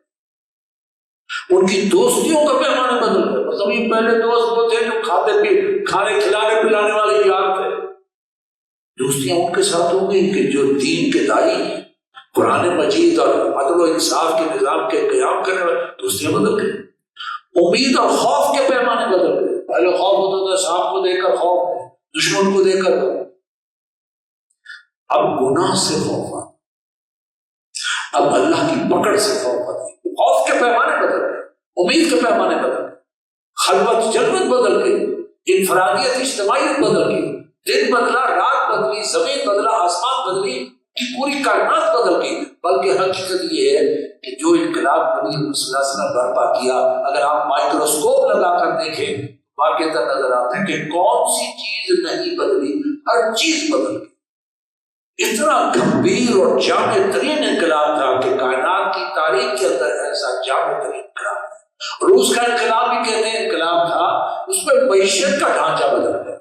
ان کی دوستیوں کا پیمانے بدل گئے۔ مطلب یہ پہلے دوست وہ تھے جو کھانے کھلانے پلانے والے یار تھے، دوستیاں ان کے ساتھ ہو گئی کہ جو دین کے دائی ہیں، قرآن مجید اور عدل و انصاف کے نظام کے قیام کرنے والے، دوستیاں بدل گئی، امید اور خوف کے پیمانے بدل گئے۔ پہلے خوف ہوتا تھا سانپ کو دیکھ کر خوف ہے، دشمن کو دیکھ کر خوف، اب گناہ سے خوف آتا، اب اللہ کی پکڑ سے خوف آتا ہے، خوف کے پیمانے بدل گئے، امید کے پیمانے بدل گئے، خلوت جلوت بدل گئی، انفرادیت اجتماعیت بدل گئی، دن بدلا، رات بدلی، زمین بدلا، آسمان بدلی، کی پوری کائنات بدل گئی۔ بلکہ حقیقت یہ ہے کہ جو انقلاب نبی صلی اللہ علیہ وسلم برپا کیا، اگر آپ مائکروسکوپ لگا کر دیکھیں واقعہ نظر آتا ہے کہ کون سی چیز نہیں بدلی، ہر چیز بدل گئی۔ اتنا گمبھیر اور جامع ترین انقلاب تھا کہ کائنات کی تاریخ کے اندر ایسا جامع ترین انقلاب ہے۔ روس کا انقلاب بھی کہتے ہیں انقلاب تھا، اس میں معیشت کا ڈھانچہ بدل گیا۔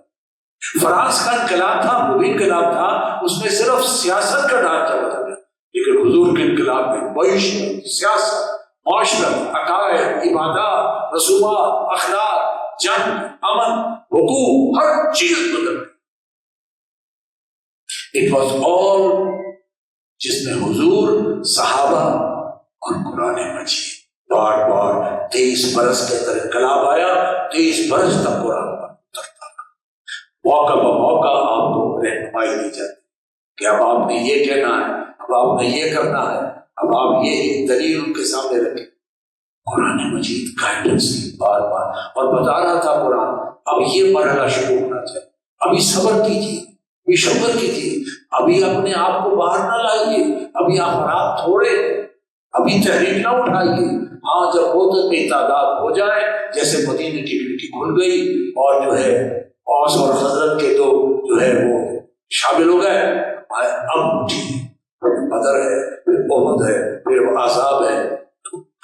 فرانس کا انقلاب تھا، وہ بھی انقلاب تھا، اس میں صرف سیاست کا ڈھانچہ بدل گیا، لیکن حضور کے انقلاب میں معیشت، سیاست، معاشرت، عقائد، عبادات، رسومات، اخلاق، جنگ، امن، حقوق، ہر چیز بدل گئی۔ It was all جس میں حضور، صحابہ اور قرآن مجید بار بار 23 برس کے اندر انقلاب آیا، 23 برس تک قرآن موقع بموقع آپ کو رہنمائی دی جاتی کہ اب آپ نے یہ کہنا ہے، اب آپ نے یہ کرنا ہے، اب آپ یہ دلیل ان کے سامنے رکھیں۔ قرآن مجید گائیڈنس کی بار بار، اور بتا رہا تھا قرآن اب یہ مرحلہ شروع ہونا چاہیے، ابھی صبر کیجیے، ابھی شکر کیجیے، ابھی اپنے آپ کو باہر نہ لائیے، ابھی آپ تھوڑے ہیں، ابھی تحریک نہ اٹھائیے، ہاں جب بہت اتنی تعداد ہو جائے، جیسے مدینے کی کھڑکی کھل گئی اور جو ہے اوس اور خزرج کے تو جو ہے وہ شامل ہو گئے، اب اٹھی، بدر ہے، پھر احد ہے، پھر احزاب ہے،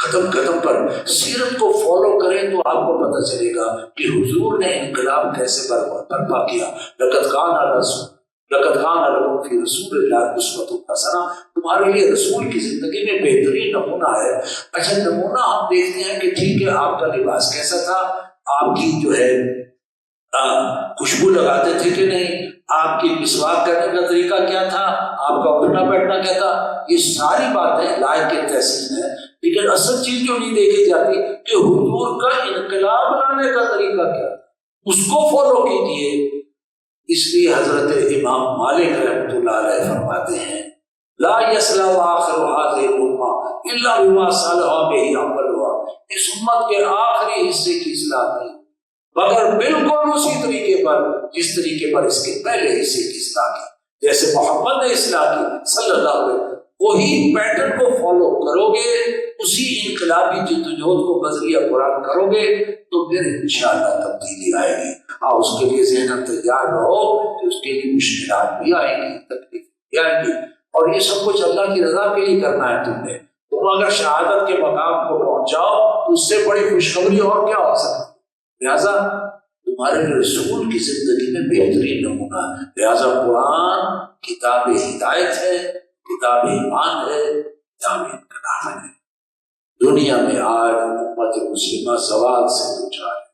قدم پر سیرت کو فالو کریں تو آپ کو پتہ چلے گا کہ حضور نے انقلاب کیسے برپا کیا۔ لقد کان لکم فی رسول اللہ اسوۃ حسنہ، تمہارے لیے رسول کی زندگی میں بہترین نمونہ ہے۔ اچھا نمونہ ہم دیکھتے ہیں کہ ٹھیک ہے آپ کا لباس کیسا تھا، آپ کی جو ہے خوشبو لگاتے تھے کہ نہیں، آپ کی مسواک کرنے کا طریقہ کیا تھا، آپ کا اٹھنا بیٹھنا کیا تھا، یہ ساری باتیں لائق تحسین ہے، لیکن اصل چیز جو نہیں دیکھی جاتی کہ حضور کا انقلاب لانے کا طریقہ کیا تھا، اس کو فالو کیجیے۔ اس لیے حضرت امام مالک رحمۃ اللہ علیہ فرماتے ہیں لا یصلح آخر هذه الامه الا بما صلح به اولها، اس امت کے آخری حصے کی اصلاح نہیں مگر بالکل اسی طریقے پر جس طریقے پر اس کے پہلے حصے کی اصلاح کی، جیسے محمد نے اصلاح کی صلی اللہ علیہ وسلم، وہی پیٹرن کو فالو کرو گے، اسی انقلابی جدوجہد کو بذریعہ قرآن کرو گے تو پھر انشاءاللہ تبدیلی آئے گی۔ اس کے لیے ذہن تیار رہو کہ اس کے لیے مشکلات بھی آئیں گی، تکلیف بھی آئیں گی، اور یہ سب کچھ اللہ کی رضا کے لیے کرنا ہے۔ تم اگر شہادت کے مقام کو پہنچ جاؤ تو اس سے بڑی خوشخبری اور کیا ہو سکتی ہے؟ لہٰذا تمہارے رسول کی زندگی میں بہترین نمونہ، لہٰذا قرآن کتاب ہدایت ہے، کتاب ایمان ہے، کتاب انقلاب ہے۔ دنیا میں آج امت مسلمہ زوال سے دوچار ہے،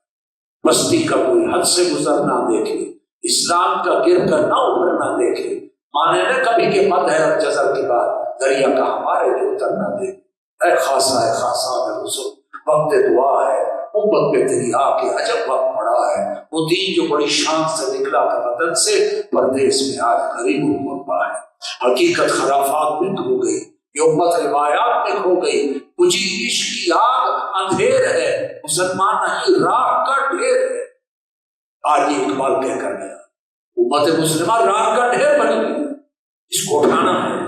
مستی کا کوئی حد سے گزر نہ دیکھے، اسلام کا گر کر نہ ابھر نہ دیکھے، مانے نہ کبھی کہ مد ہے اور جزر کے بعد دریا کا ہمارے جو اتر نہ دیکھے۔ اے خاصا ہے خاصا ہے رسول، وقت دعا ہے، امت پہ تیری آ کے عجب وقت پڑا ہے، وہ دین جو بڑی شان سے نکلا تھا وطن سے پردیس میں آج غریب غربا ہے۔ حقیقت خرافات میں کھو گئی، یہ امت روایات میں کھو گئی، کچی عشق کی آگ اندھیر ہے، مسلمان نہیں راہ کا ڈھیر ہے۔ آج یہ اقبال کہہ کر گیا، امت مسلمہ راہ کا ڈھیر بن گئی، اس کو اٹھانا ہے،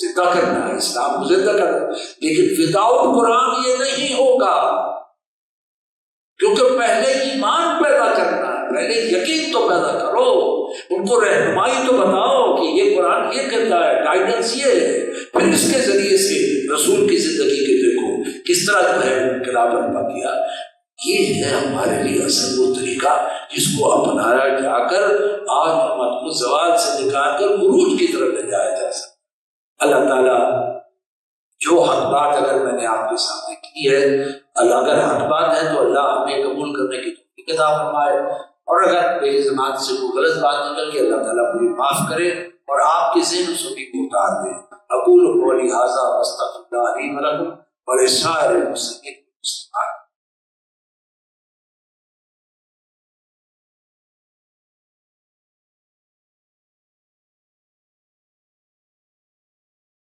زندہ کرنا ہے، اسلام کو زندہ کرنا ہے، لیکن وداؤٹ قرآن یہ نہیں ہوگا، کیونکہ پہلے ایمان پیدا کرنا ہے، پہلے یقین تو پیدا کرو، ان کو رہنمائی تو بتاؤ کہ یہ قرآن یہ کہتا ہے، گائیڈنس یہ ہے، پھر اس کے ذریعے سے رسول کی زندگی کے دیکھو کس طرح جو ہے انقلاب برپا کیا۔ یہ ہے ہمارے لیے اصل وہ طریقہ جس کو اپنایا جا کر آج امت کو زوال سے نکال کر عروج کی طرف لے جایا جا سکتا۔ اللہ تعالیٰ جو حق بات اگر میں نے آپ کے سامنے کی ہے، اگر حق بات ہے تو اللہ ہمیں قبول کرنے کی توفیق عطا فرمائے، اور اگر میری زبان سے کوئی غلط بات نکل گئی اللہ تعالیٰ مجھے معاف کرے اور آپ کے ذہن سبھی کو اتار دے۔ اقول قولی ھذا واستغفر اللہ لی ولکم ولسائر المسلمین۔